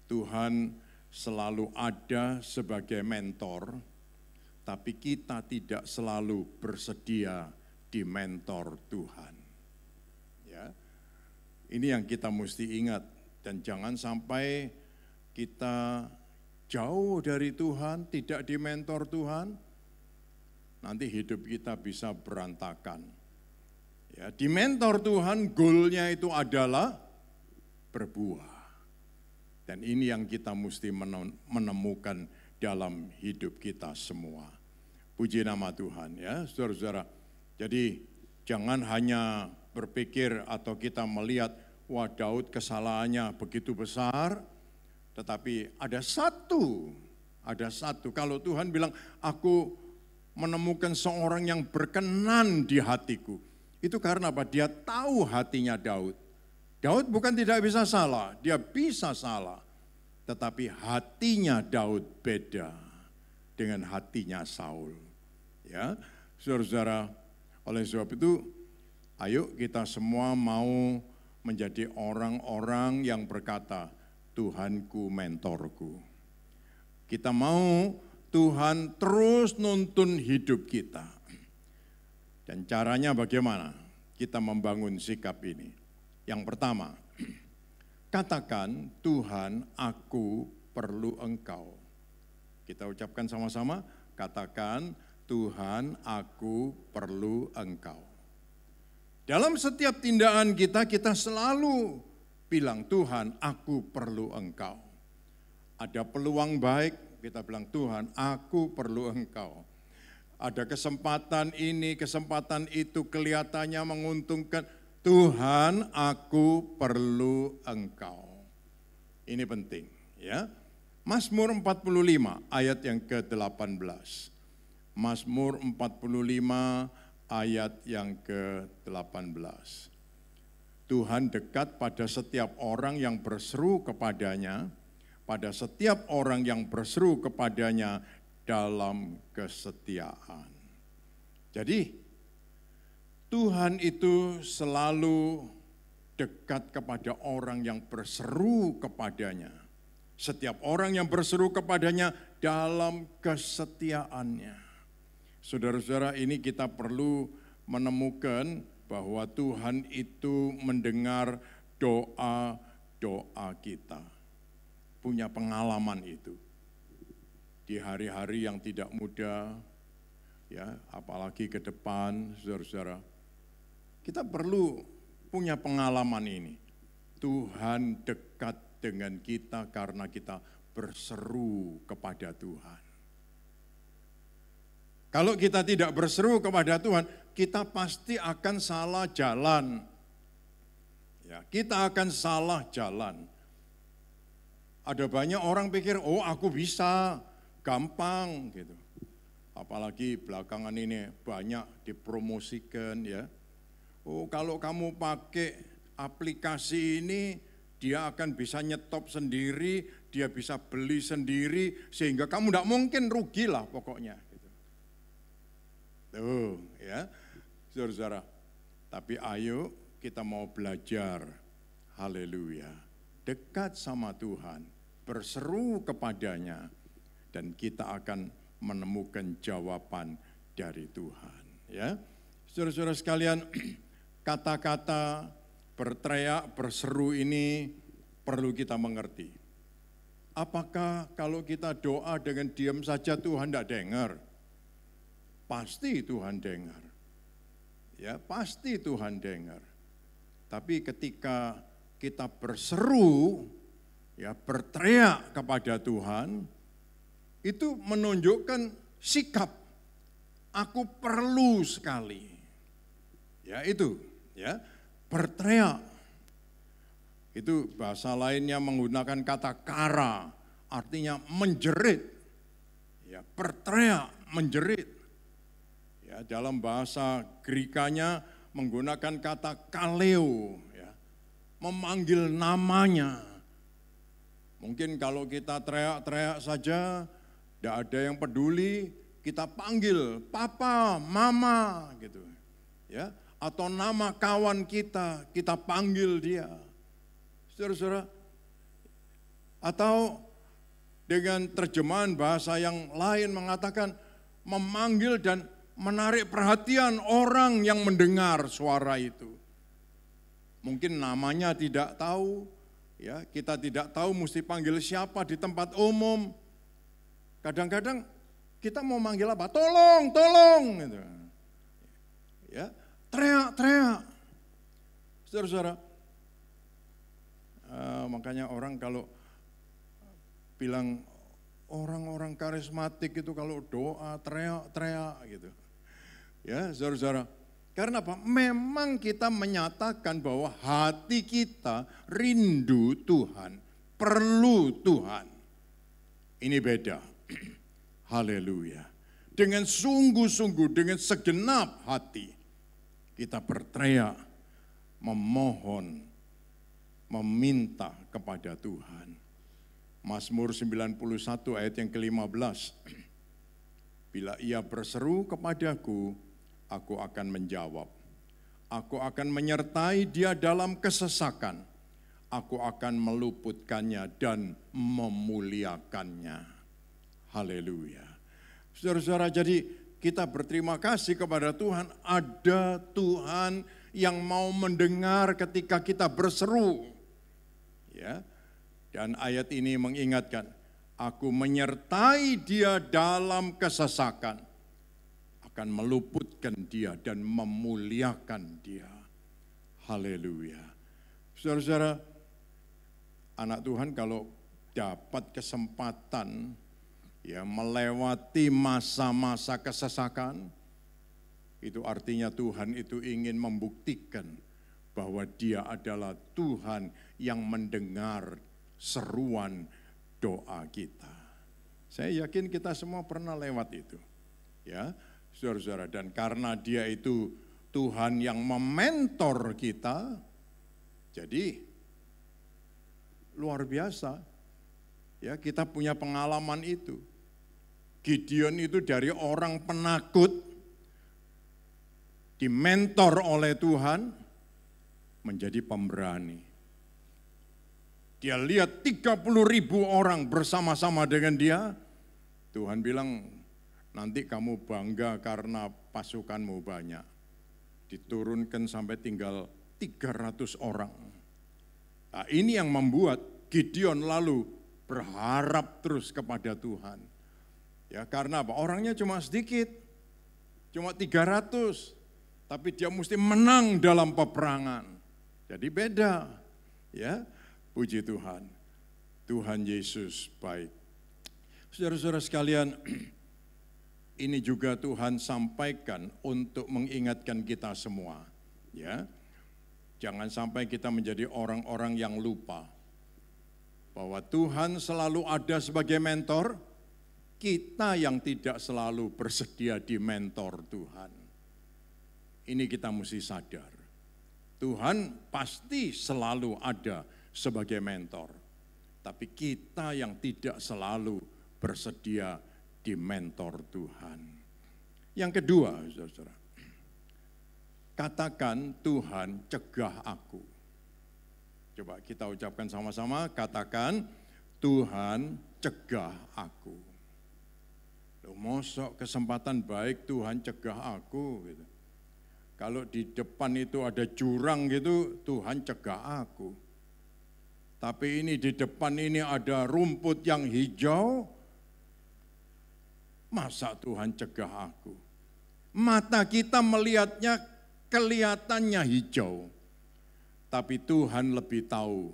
S5: Tuhan selalu ada sebagai mentor, tapi kita tidak selalu bersedia di mentor Tuhan. Ya. Ini yang kita mesti ingat, dan jangan sampai kita jauh dari Tuhan, tidak di mentor Tuhan, nanti hidup kita bisa berantakan. Ya, di mentor Tuhan goalnya itu adalah berbuah. Dan ini yang kita mesti menemukan dalam hidup kita semua. Puji nama Tuhan ya, saudara-saudara. Jadi jangan hanya berpikir atau kita melihat, wah Daud kesalahannya begitu besar, tetapi ada satu. Kalau Tuhan bilang, aku menemukan seorang yang berkenan di hatiku. Itu karena apa? Dia tahu hatinya Daud. Daud bukan tidak bisa salah, dia bisa salah. Tetapi hatinya Daud beda dengan hatinya Saul. Ya, saudara-saudara, oleh sebab itu, ayo kita semua mau menjadi orang-orang yang berkata, Tuhanku mentorku. Kita mau Tuhan terus nuntun hidup kita. Dan caranya bagaimana? Kita membangun sikap ini. Yang pertama, katakan, Tuhan, aku perlu Engkau. Kita ucapkan sama-sama, katakan, Tuhan, aku perlu Engkau. Dalam setiap tindakan kita selalu bilang, Tuhan, aku perlu Engkau. Ada peluang baik, kita bilang, Tuhan, aku perlu Engkau. Ada kesempatan ini, kesempatan itu kelihatannya menguntungkan, Tuhan, aku perlu Engkau. Ini penting, ya. Mazmur 45 ayat yang ke-18. Mazmur 45 ayat yang ke-18. Tuhan dekat pada setiap orang yang berseru kepadanya, pada setiap orang yang berseru kepadanya dalam kesetiaan. Jadi, Tuhan itu selalu dekat kepada orang yang berseru kepadanya. Setiap orang yang berseru kepadanya dalam kesetiaannya. Saudara-saudara, ini kita perlu menemukan bahwa Tuhan itu mendengar doa-doa kita. Punya pengalaman itu. Di hari-hari yang tidak mudah, ya, apalagi ke depan, saudara-saudara, kita perlu punya pengalaman ini. Tuhan dekat dengan kita karena kita berseru kepada Tuhan. Kalau kita tidak berseru kepada Tuhan, kita pasti akan salah jalan. Ya, kita akan salah jalan. Ada banyak orang pikir, oh aku bisa, gampang gitu. Apalagi belakangan ini banyak dipromosikan ya. Oh kalau kamu pakai aplikasi ini, dia akan bisa nyetop sendiri, dia bisa beli sendiri, sehingga kamu tidak mungkin rugi lah pokoknya. Gitu. Tuh ya, saudara-saudara. Tapi ayo kita mau belajar, haleluya, dekat sama Tuhan, berseru kepadanya, dan kita akan menemukan jawaban dari Tuhan. Ya, saudara-saudara sekalian, kata-kata berteriak, berseru ini perlu kita mengerti. Apakah kalau kita doa dengan diam saja Tuhan tidak dengar? Pasti Tuhan dengar. Ya, pasti Tuhan dengar. Tapi ketika kita berseru, ya berteriak kepada Tuhan, itu menunjukkan sikap. Aku perlu sekali. Ya itu, ya. Berteriak. Itu bahasa lainnya menggunakan kata kara, artinya menjerit. ya, berteriak, menjerit. Ya, dalam bahasa Grekanya menggunakan kata kaleo, ya, memanggil namanya. Mungkin kalau kita teriak-teriak saja, tidak ada yang peduli, kita panggil papa, mama gitu. Ya, atau nama kawan kita panggil dia. Saudara-saudara, atau dengan terjemahan bahasa yang lain mengatakan memanggil dan menarik perhatian orang yang mendengar suara itu. Mungkin namanya tidak tahu, ya, kita tidak tahu mesti panggil siapa di tempat umum. Kadang-kadang kita mau manggil apa? Tolong, tolong gitu. Ya, teriak-teriak. Saudara-saudara, makanya orang kalau bilang orang-orang karismatik itu kalau doa teriak-teriak gitu. Ya, saudara-saudara. Karena apa? Memang kita menyatakan bahwa hati kita rindu Tuhan, perlu Tuhan. Ini beda. Haleluya. Dengan sungguh-sungguh, dengan segenap hati, kita berteriak, memohon, meminta kepada Tuhan. Mazmur 91 ayat yang ke-15. Bila ia berseru kepadaku, aku akan menjawab. Aku akan menyertai dia dalam kesesakan. Aku akan meluputkannya dan memuliakannya. Haleluya. Saudara-saudara, jadi kita berterima kasih kepada Tuhan. Ada Tuhan yang mau mendengar ketika kita berseru. Ya. Dan ayat ini mengingatkan, aku menyertai dia dalam kesesakan, akan meluputkan dia dan memuliakan dia. Haleluya. Saudara-saudara, anak Tuhan kalau dapat kesempatan ya melewati masa-masa kesesakan, itu artinya Tuhan itu ingin membuktikan bahwa dia adalah Tuhan yang mendengar seruan doa kita. Saya yakin kita semua pernah lewat itu. Ya, saudara-saudara, dan karena dia itu Tuhan yang mementor kita, jadi luar biasa. Ya, kita punya pengalaman itu. Gideon itu dari orang penakut, dimentor oleh Tuhan, menjadi pemberani. Dia lihat 30.000 orang bersama-sama dengan dia. Tuhan bilang, nanti kamu bangga karena pasukanmu banyak. Diturunkan sampai tinggal 300 orang. Nah, ini yang membuat Gideon lalu berharap terus kepada Tuhan. Ya, karena apa? Orangnya cuma sedikit, cuma 300. Tapi dia mesti menang dalam peperangan. Jadi beda. Ya. Puji Tuhan, Tuhan Yesus baik. Saudara-saudara sekalian, ini juga Tuhan sampaikan untuk mengingatkan kita semua. Ya, jangan sampai kita menjadi orang-orang yang lupa bahwa Tuhan selalu ada sebagai mentor, kita yang tidak selalu bersedia di mentor Tuhan. Ini kita mesti sadar. Tuhan pasti selalu ada sebagai mentor. Tapi kita yang tidak selalu bersedia di mentor Tuhan. Yang kedua, saudara, katakan Tuhan cegah aku. Coba kita ucapkan sama-sama, katakan Tuhan cegah aku. Loh, mosok kesempatan baik Tuhan cegah aku gitu. Kalau di depan itu ada jurang gitu, Tuhan cegah aku. Tapi ini di depan ini ada rumput yang hijau, masa Tuhan cegah aku? Mata kita melihatnya kelihatannya hijau, tapi Tuhan lebih tahu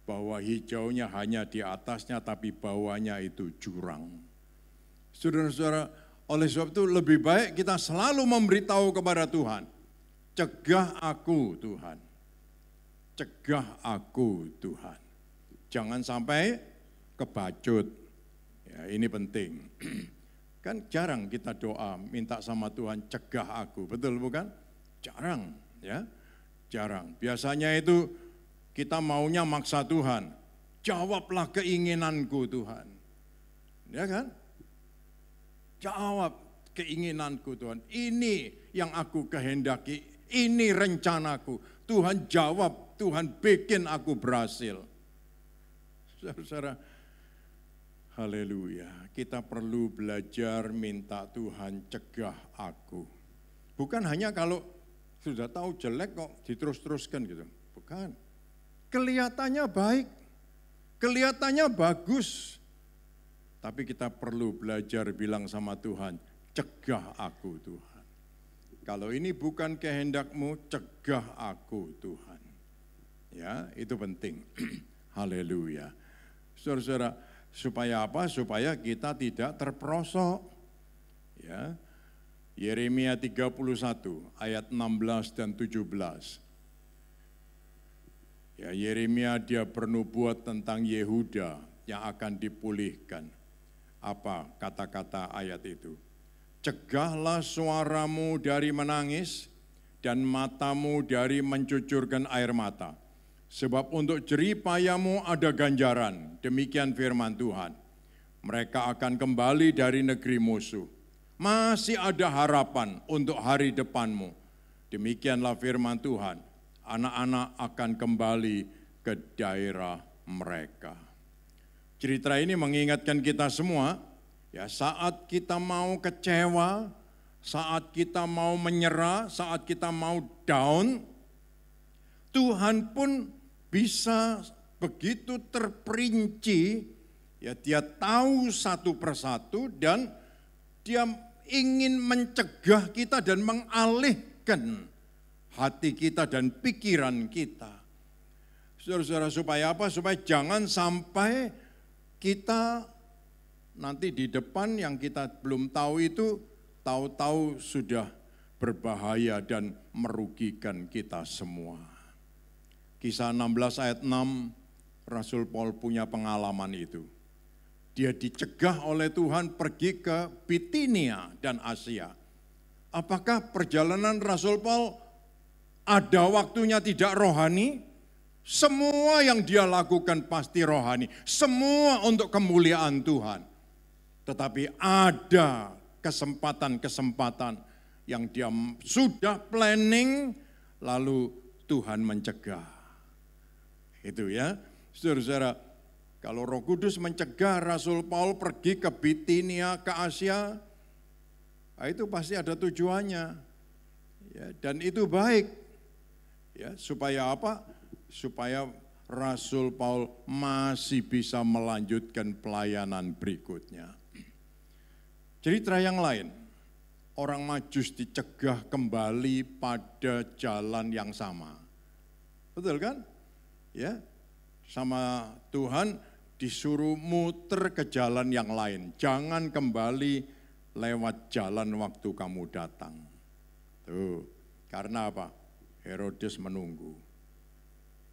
S5: bahwa hijaunya hanya di atasnya, tapi bawahnya itu jurang. Saudara-saudara, oleh sebab itu lebih baik kita selalu memberitahu kepada Tuhan, cegah aku Tuhan. Cegah aku Tuhan. Jangan sampai kebacut. Ya, ini penting. Kan jarang kita doa minta sama Tuhan cegah aku, betul bukan? Jarang, ya. Jarang. Biasanya itu kita maunya maksa Tuhan. Jawablah keinginanku Tuhan. Ya kan? Jawab keinginanku Tuhan. Ini yang aku kehendaki, ini rencanaku. Tuhan jawab, Tuhan bikin aku berhasil. Saudara, haleluya. Kita perlu belajar minta Tuhan cegah aku. Bukan hanya kalau sudah tahu jelek kok diterus-teruskan gitu. Bukan. Kelihatannya baik, kelihatannya bagus. Tapi kita perlu belajar bilang sama Tuhan, cegah aku Tuhan. Kalau ini bukan kehendakmu, cegah aku Tuhan. Ya, itu penting. Haleluya. Saudara-saudara, supaya apa? Supaya kita tidak terperosok. Ya. Yeremia 31 ayat 16 dan 17. Ya, Yeremia dia bernubuat tentang Yehuda yang akan dipulihkan. Apa kata-kata ayat itu? Cegahlah suaramu dari menangis dan matamu dari mencucurkan air mata. Sebab untuk jerih payamu ada ganjaran, demikian firman Tuhan. Mereka akan kembali dari negeri musuh. Masih ada harapan untuk hari depanmu. Demikianlah firman Tuhan. Anak-anak akan kembali ke daerah mereka. Cerita ini mengingatkan kita semua, ya, saat kita mau kecewa, saat kita mau menyerah, saat kita mau down, Tuhan pun bisa begitu terperinci, ya, dia tahu satu persatu dan dia ingin mencegah kita dan mengalihkan hati kita dan pikiran kita. Saudara-saudara, supaya apa? Supaya jangan sampai kita nanti di depan yang kita belum tahu itu, tahu-tahu sudah berbahaya dan merugikan kita semua. Kisah 16 ayat 6, Rasul Paul punya pengalaman itu. Dia dicegah oleh Tuhan pergi ke Bitinia dan Asia. Apakah perjalanan Rasul Paul ada waktunya tidak rohani? Semua yang dia lakukan pasti rohani. Semua untuk kemuliaan Tuhan. Tetapi ada kesempatan-kesempatan yang dia sudah planning, lalu Tuhan mencegah. Itu ya, saudara-saudara. Kalau Roh Kudus mencegah Rasul Paul pergi ke Bitinia, ke Asia, itu pasti ada tujuannya. Ya, dan itu baik. Ya, supaya apa? Supaya Rasul Paul masih bisa melanjutkan pelayanan berikutnya. Cerita yang lain, orang Majus dicegah kembali pada jalan yang sama. Betul kan? Ya, sama Tuhan disuruh muter ke jalan yang lain. Jangan kembali lewat jalan waktu kamu datang. Tuh, karena apa? Herodes menunggu.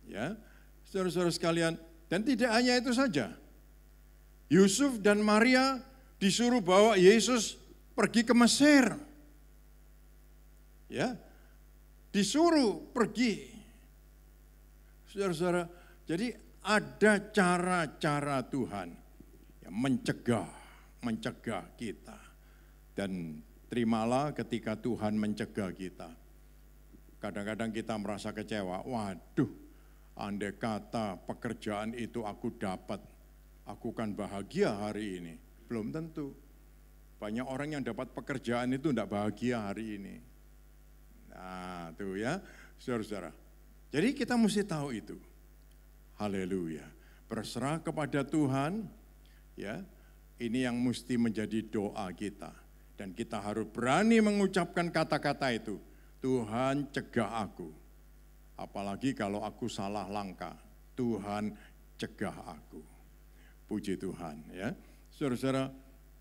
S5: Ya, saudara-saudara sekalian, dan tidak hanya itu saja. Yusuf dan Maria disuruh bawa Yesus pergi ke Mesir. Ya, disuruh pergi. Saudara-saudara, jadi ada cara-cara Tuhan yang mencegah kita. Dan terimalah ketika Tuhan mencegah kita. Kadang-kadang kita merasa kecewa, waduh, andai kata pekerjaan itu aku dapat, aku kan bahagia hari ini. Belum tentu. Banyak orang yang dapat pekerjaan itu tidak bahagia hari ini. Nah, tuh ya, saudara-saudara. Jadi kita mesti tahu itu. Haleluya. Berserah kepada Tuhan, ya. Ini yang mesti menjadi doa kita. Dan kita harus berani mengucapkan kata-kata itu. Tuhan cegah aku. Apalagi kalau aku salah langkah. Tuhan cegah aku. Puji Tuhan, ya. Saudara-saudara,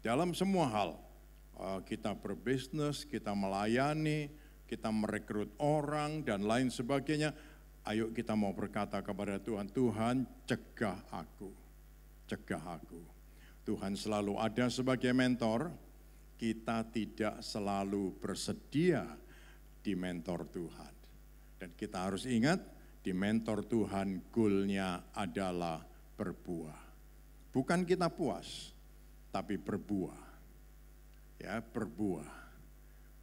S5: dalam semua hal, kita berbisnis, kita melayani, kita merekrut orang dan lain sebagainya. Ayo kita mau berkata kepada Tuhan, Tuhan cegah aku, cegah aku. Tuhan selalu ada sebagai mentor, kita tidak selalu bersedia di mentor Tuhan. Dan kita harus ingat, di mentor Tuhan goalnya adalah berbuah. Bukan kita puas, tapi berbuah. Ya, berbuah.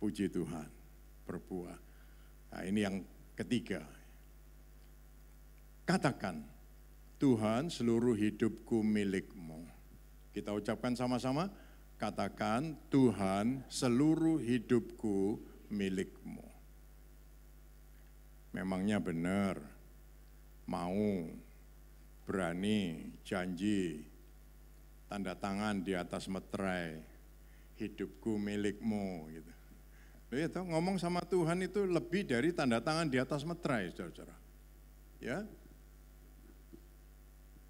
S5: Puji Tuhan, berbuah. Nah, ini yang ketiga. Katakan, Tuhan, seluruh hidupku milik-Mu. Kita ucapkan sama-sama, katakan, Tuhan, seluruh hidupku milik-Mu. Memangnya benar, mau, berani, janji, tanda tangan di atas meterai, hidupku milik-Mu. Gitu. Ya, ngomong sama Tuhan itu lebih dari tanda tangan di atas meterai, saudara-saudara. Ya,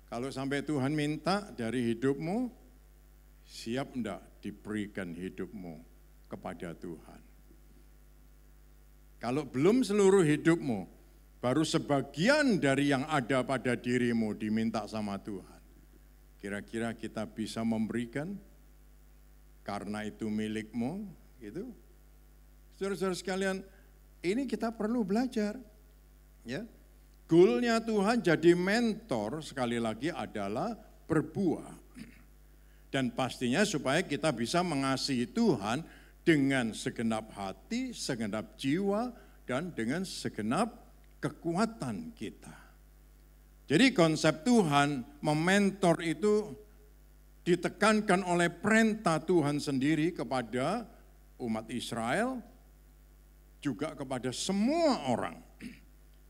S5: kalau sampai Tuhan minta dari hidupmu, siap enggak diberikan hidupmu kepada Tuhan? Kalau belum seluruh hidupmu, baru sebagian dari yang ada pada dirimu diminta sama Tuhan. Kira-kira kita bisa memberikan karena itu milikmu, gitu. Saudara-saudara sekalian, ini kita perlu belajar, ya. Goalnya Tuhan jadi mentor sekali lagi adalah berbuah. Dan pastinya supaya kita bisa mengasihi Tuhan dengan segenap hati, segenap jiwa, dan dengan segenap kekuatan kita. Jadi konsep Tuhan mementor itu ditekankan oleh perintah Tuhan sendiri kepada umat Israel, juga kepada semua orang.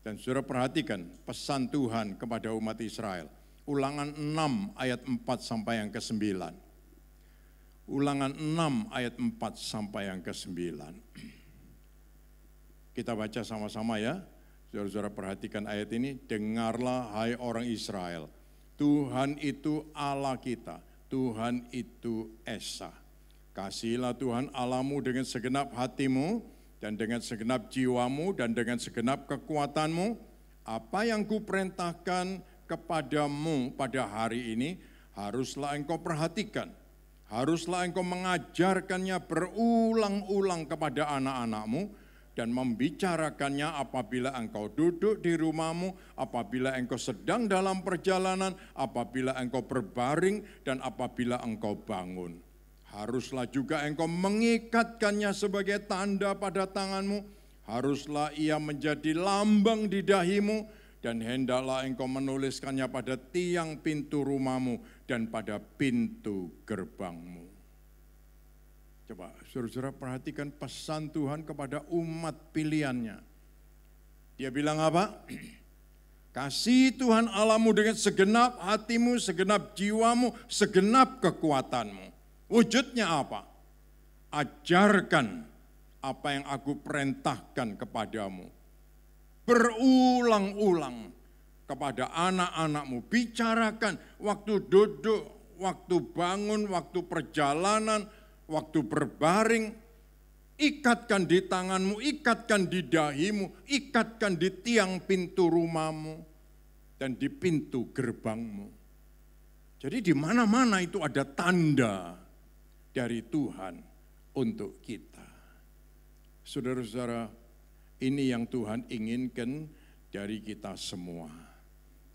S5: Dan saudara perhatikan pesan Tuhan kepada umat Israel. Ulangan 6 ayat 4 sampai yang ke-9. Ulangan 6 ayat 4 sampai yang ke-9. Kita baca sama-sama ya. Saudara-saudara perhatikan ayat ini. Dengarlah hai orang Israel. Tuhan itu Allah kita. Tuhan itu Esa. Kasihilah Tuhan Allahmu dengan segenap hatimu, dan dengan segenap jiwamu, dan dengan segenap kekuatanmu. Apa yang kuperintahkan kepadamu pada hari ini, haruslah engkau perhatikan. Haruslah engkau mengajarkannya berulang-ulang kepada anak-anakmu, dan membicarakannya apabila engkau duduk di rumahmu, apabila engkau sedang dalam perjalanan, apabila engkau berbaring, dan apabila engkau bangun. Haruslah juga engkau mengikatkannya sebagai tanda pada tanganmu. Haruslah ia menjadi lambang di dahimu. Dan hendaklah engkau menuliskannya pada tiang pintu rumahmu dan pada pintu gerbangmu. Coba saudara-saudara perhatikan pesan Tuhan kepada umat pilihannya. Dia bilang apa? Kasih Tuhan Allahmu dengan segenap hatimu, segenap jiwamu, segenap kekuatanmu. Wujudnya apa? Ajarkan apa yang aku perintahkan kepadamu. Berulang-ulang kepada anak-anakmu. Bicarakan waktu duduk, waktu bangun, waktu perjalanan, waktu berbaring. Ikatkan di tanganmu, ikatkan di dahimu, ikatkan di tiang pintu rumahmu, dan di pintu gerbangmu. Jadi di mana-mana itu ada tanda dari Tuhan untuk kita. Saudara-saudara, ini yang Tuhan inginkan dari kita semua.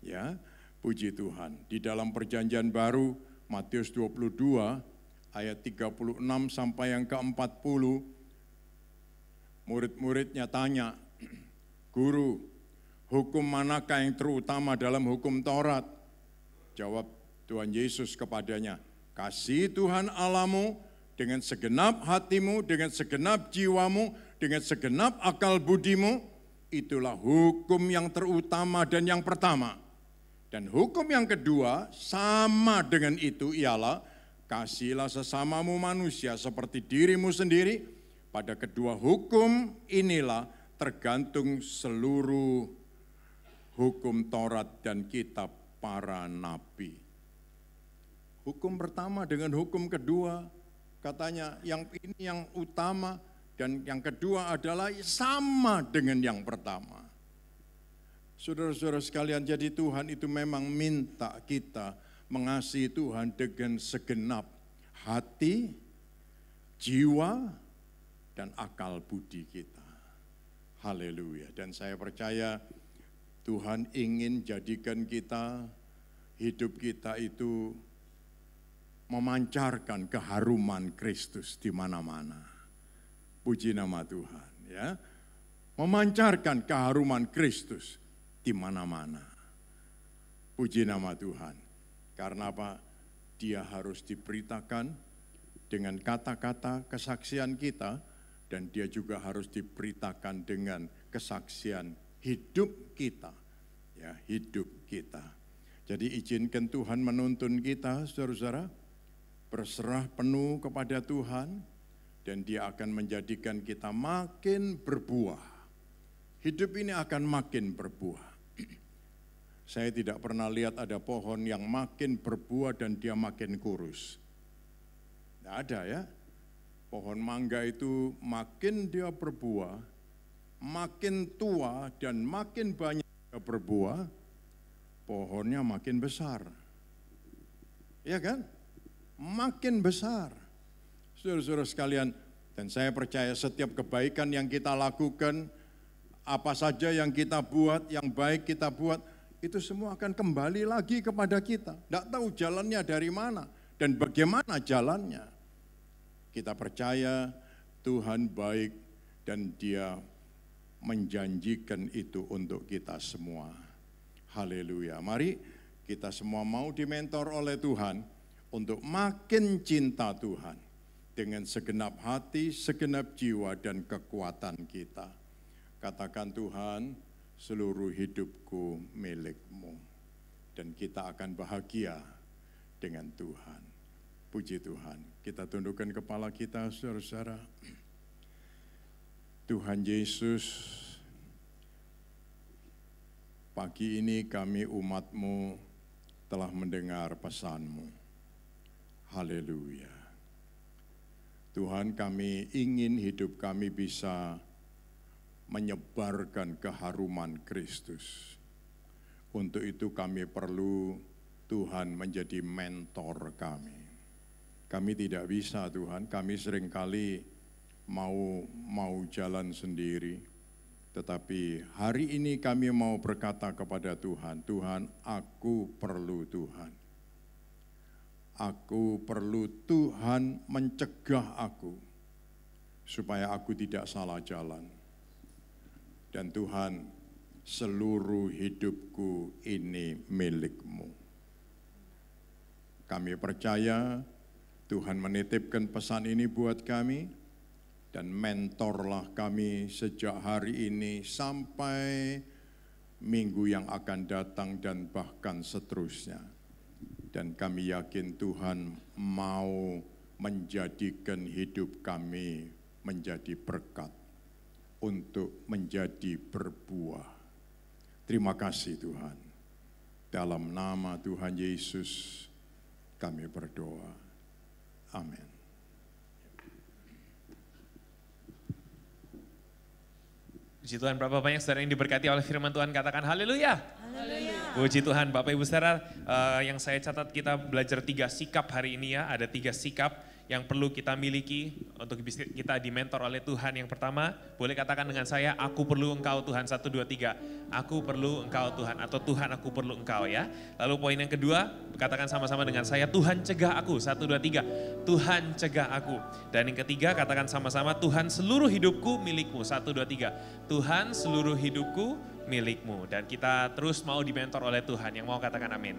S5: Ya, puji Tuhan. Di dalam perjanjian baru, Matius 22, ayat 36 sampai yang ke-40, murid-muridnya tanya, Guru, hukum manakah yang terutama dalam hukum Taurat? Jawab Tuhan Yesus kepadanya, kasih Tuhan Allahmu dengan segenap hatimu, dengan segenap jiwamu, dengan segenap akal budimu. Itulah hukum yang terutama dan yang pertama. Dan hukum yang kedua sama dengan itu ialah kasihilah sesamamu manusia seperti dirimu sendiri. Pada kedua hukum inilah tergantung seluruh hukum Taurat dan kitab para nabi. Hukum pertama dengan hukum kedua, katanya yang ini yang utama dan yang kedua adalah sama dengan yang pertama. Saudara-saudara sekalian, jadi Tuhan itu memang minta kita mengasihi Tuhan dengan segenap hati, jiwa, dan akal budi kita. Haleluya. Dan saya percaya Tuhan ingin jadikan kita, hidup kita itu memancarkan keharuman Kristus di mana-mana. Puji nama Tuhan, ya. Memancarkan keharuman Kristus di mana-mana. Puji nama Tuhan. Karena apa? Dia harus diberitakan dengan kata-kata kesaksian kita, dan dia juga harus diberitakan dengan kesaksian hidup kita. Ya, hidup kita. Jadi izinkan Tuhan menuntun kita, saudara-saudara, berserah penuh kepada Tuhan, dan dia akan menjadikan kita makin berbuah. Hidup ini akan makin berbuah. Saya tidak pernah lihat ada pohon yang makin berbuah dan dia makin kurus. Tidak ada ya. Pohon mangga itu makin dia berbuah, makin tua dan makin banyak dia berbuah, pohonnya makin besar. Ya kan? Makin besar. Saudara-saudara sekalian, dan saya percaya setiap kebaikan yang kita lakukan, apa saja yang kita buat, yang baik kita buat, itu semua akan kembali lagi kepada kita. Tidak tahu jalannya dari mana dan bagaimana jalannya. Kita percaya Tuhan baik dan Dia menjanjikan itu untuk kita semua. Haleluya. Mari kita semua mau dimentor oleh Tuhan untuk makin cinta Tuhan dengan segenap hati, segenap jiwa dan kekuatan kita. Katakan, Tuhan, seluruh hidupku milik-Mu, dan kita akan bahagia dengan Tuhan. Puji Tuhan. Kita tundukkan kepala kita, saudara-saudara. Tuhan Yesus, pagi ini kami umat-Mu telah mendengar pesan-Mu. Haleluya. Tuhan, kami ingin hidup kami bisa menyebarkan keharuman Kristus. Untuk itu kami perlu Tuhan menjadi mentor kami. Kami tidak bisa, Tuhan, kami seringkali mau jalan sendiri. Tetapi hari ini kami mau berkata kepada Tuhan, Tuhan, aku perlu Tuhan. Aku perlu Tuhan mencegah aku, supaya aku tidak salah jalan. Dan Tuhan, seluruh hidupku ini milik-Mu. Kami percaya Tuhan menitipkan pesan ini buat kami, dan mentorlah kami sejak hari ini sampai minggu yang akan datang dan bahkan seterusnya. Dan kami yakin Tuhan mau menjadikan hidup kami menjadi berkat untuk menjadi berbuah. Terima kasih Tuhan. Dalam nama Tuhan Yesus kami berdoa. Amin.
S2: Puji Tuhan, berapa banyak saudara yang diberkati oleh firman Tuhan, katakan haleluya. Haleluya. Puji Tuhan, Bapak Ibu saudara, yang saya catat kita belajar 3 sikap hari ini ya, ada 3 sikap yang perlu kita miliki untuk kita dimentor oleh Tuhan. Yang pertama, boleh katakan dengan saya, aku perlu Engkau Tuhan, 1, 2, 3. Aku perlu Engkau Tuhan, atau Tuhan aku perlu Engkau ya. Lalu poin yang kedua, katakan sama-sama dengan saya, Tuhan cegah aku, 1, 2, 3. Tuhan cegah aku. Dan yang ketiga, katakan sama-sama, Tuhan seluruh hidupku milik-Mu, 1, 2, 3. Tuhan seluruh hidupku milik-Mu. Dan kita terus mau dimentor oleh Tuhan, yang mau katakan amin.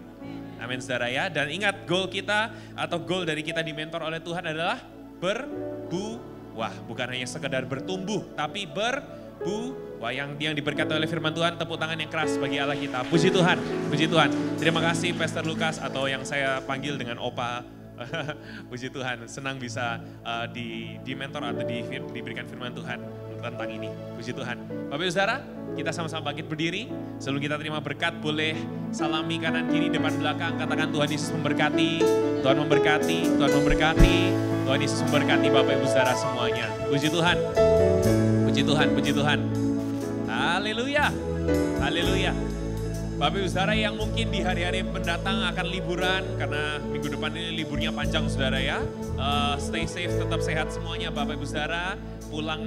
S2: Amin saudara ya. Dan ingat, goal kita atau goal dari kita dimentor oleh Tuhan adalah berbuah. Bukan hanya sekedar bertumbuh, tapi berbuah. Yang diberkati oleh firman Tuhan, tepuk tangan yang keras bagi Allah kita. Puji Tuhan, puji Tuhan. Terima kasih Pastor Lukas, atau yang saya panggil dengan Opa. Puji Tuhan, senang bisa dimentor atau diberikan firman Tuhan tentang ini. Puji Tuhan. Bapak Ibu Saudara, kita sama-sama bangkit berdiri. Sebelum kita terima berkat, boleh salami kanan kiri depan belakang. Katakan Tuhan Yesus memberkati, Tuhan memberkati, Tuhan memberkati, Tuhan Yesus memberkati Bapak Ibu Saudara semuanya. Puji Tuhan, puji Tuhan, puji Tuhan. Haleluya, haleluya. Bapak Ibu Saudara yang mungkin di hari-hari mendatang akan liburan, karena minggu depan ini liburnya panjang Saudara ya. Stay safe, tetap sehat semuanya Bapak Ibu Saudara. Pulang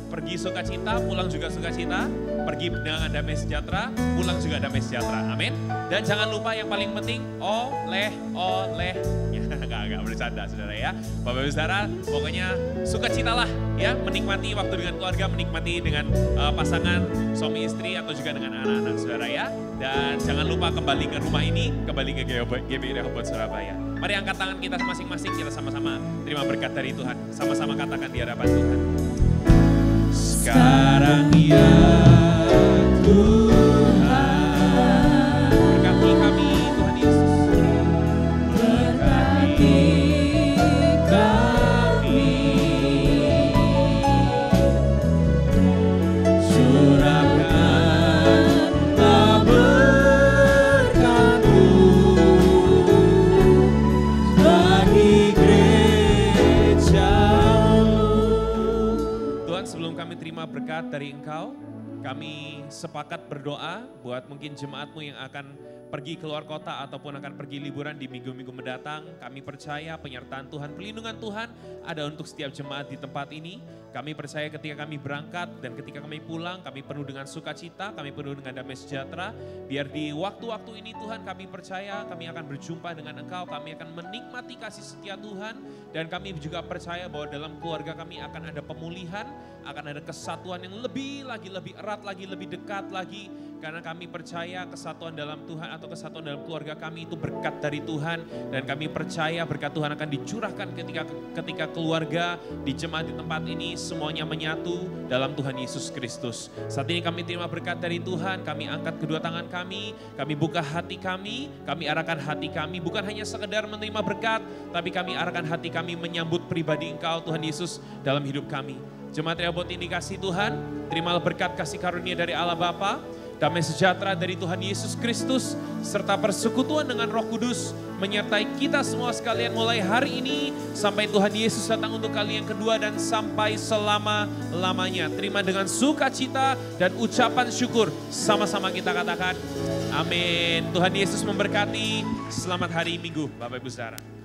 S2: pergi sukacita, pulang juga sukacita. Pergi dengan damai sejahtera, pulang juga damai sejahtera. Amin. Dan jangan lupa yang paling penting, oleh. Enggak bercanda Saudara ya. Bapak Ibu Saudara, pokoknya sukacitalah ya, menikmati waktu dengan keluarga, menikmati dengan pasangan, suami istri atau juga dengan anak-anak Saudara ya. Dan jangan lupa kembali ke rumah ini, kembali ke GBI Rehoboth Surabaya. Mari angkat tangan kita masing-masing, kita sama-sama terima berkat dari Tuhan. Sama-sama katakan di hadapan Tuhan. Sekarang ya Tuhan, berkati kami Tuhan Yesus. Berkati kami, curahkanlah berkat-Mu bagi gereja-Mu. Tuhan, sebelum kami terima berkat dari Engkau, kami sepakat berdoa buat mungkin jemaat-Mu yang akan pergi keluar kota ataupun akan pergi liburan di minggu-minggu mendatang. Kami percaya penyertaan Tuhan, pelindungan Tuhan ada untuk setiap jemaat di tempat ini. Kami percaya ketika kami berangkat dan ketika kami pulang, kami penuh dengan sukacita, kami penuh dengan damai sejahtera. Biar di waktu-waktu ini Tuhan, kami percaya kami akan berjumpa dengan Engkau, kami akan menikmati kasih setia Tuhan. Dan kami juga percaya bahwa dalam keluarga kami akan ada pemulihan, akan ada kesatuan yang lebih lagi, lebih erat lagi, lebih dekat lagi. Karena kami percaya kesatuan dalam Tuhan atau kesatuan dalam keluarga kami itu berkat dari Tuhan. Dan kami percaya berkat Tuhan akan dicurahkan ketika keluarga di jemaat di tempat ini semuanya menyatu dalam Tuhan Yesus Kristus. Saat ini kami terima berkat dari Tuhan, kami angkat kedua tangan kami buka hati kami arahkan hati kami, bukan hanya sekedar menerima berkat, tapi kami arahkan hati kami menyambut pribadi Engkau Tuhan Yesus dalam hidup kami. Jemaat Rehoboth ini kasih Tuhan, terimalah berkat kasih karunia dari Allah Bapa, damai sejahtera dari Tuhan Yesus Kristus, serta persekutuan dengan Roh Kudus menyertai kita semua sekalian mulai hari ini sampai Tuhan Yesus datang untuk kali yang kedua dan sampai selama-lamanya. Terima dengan sukacita dan ucapan syukur. Sama-sama kita katakan amin. Tuhan Yesus memberkati. Selamat hari Minggu Bapak Ibu Saudara.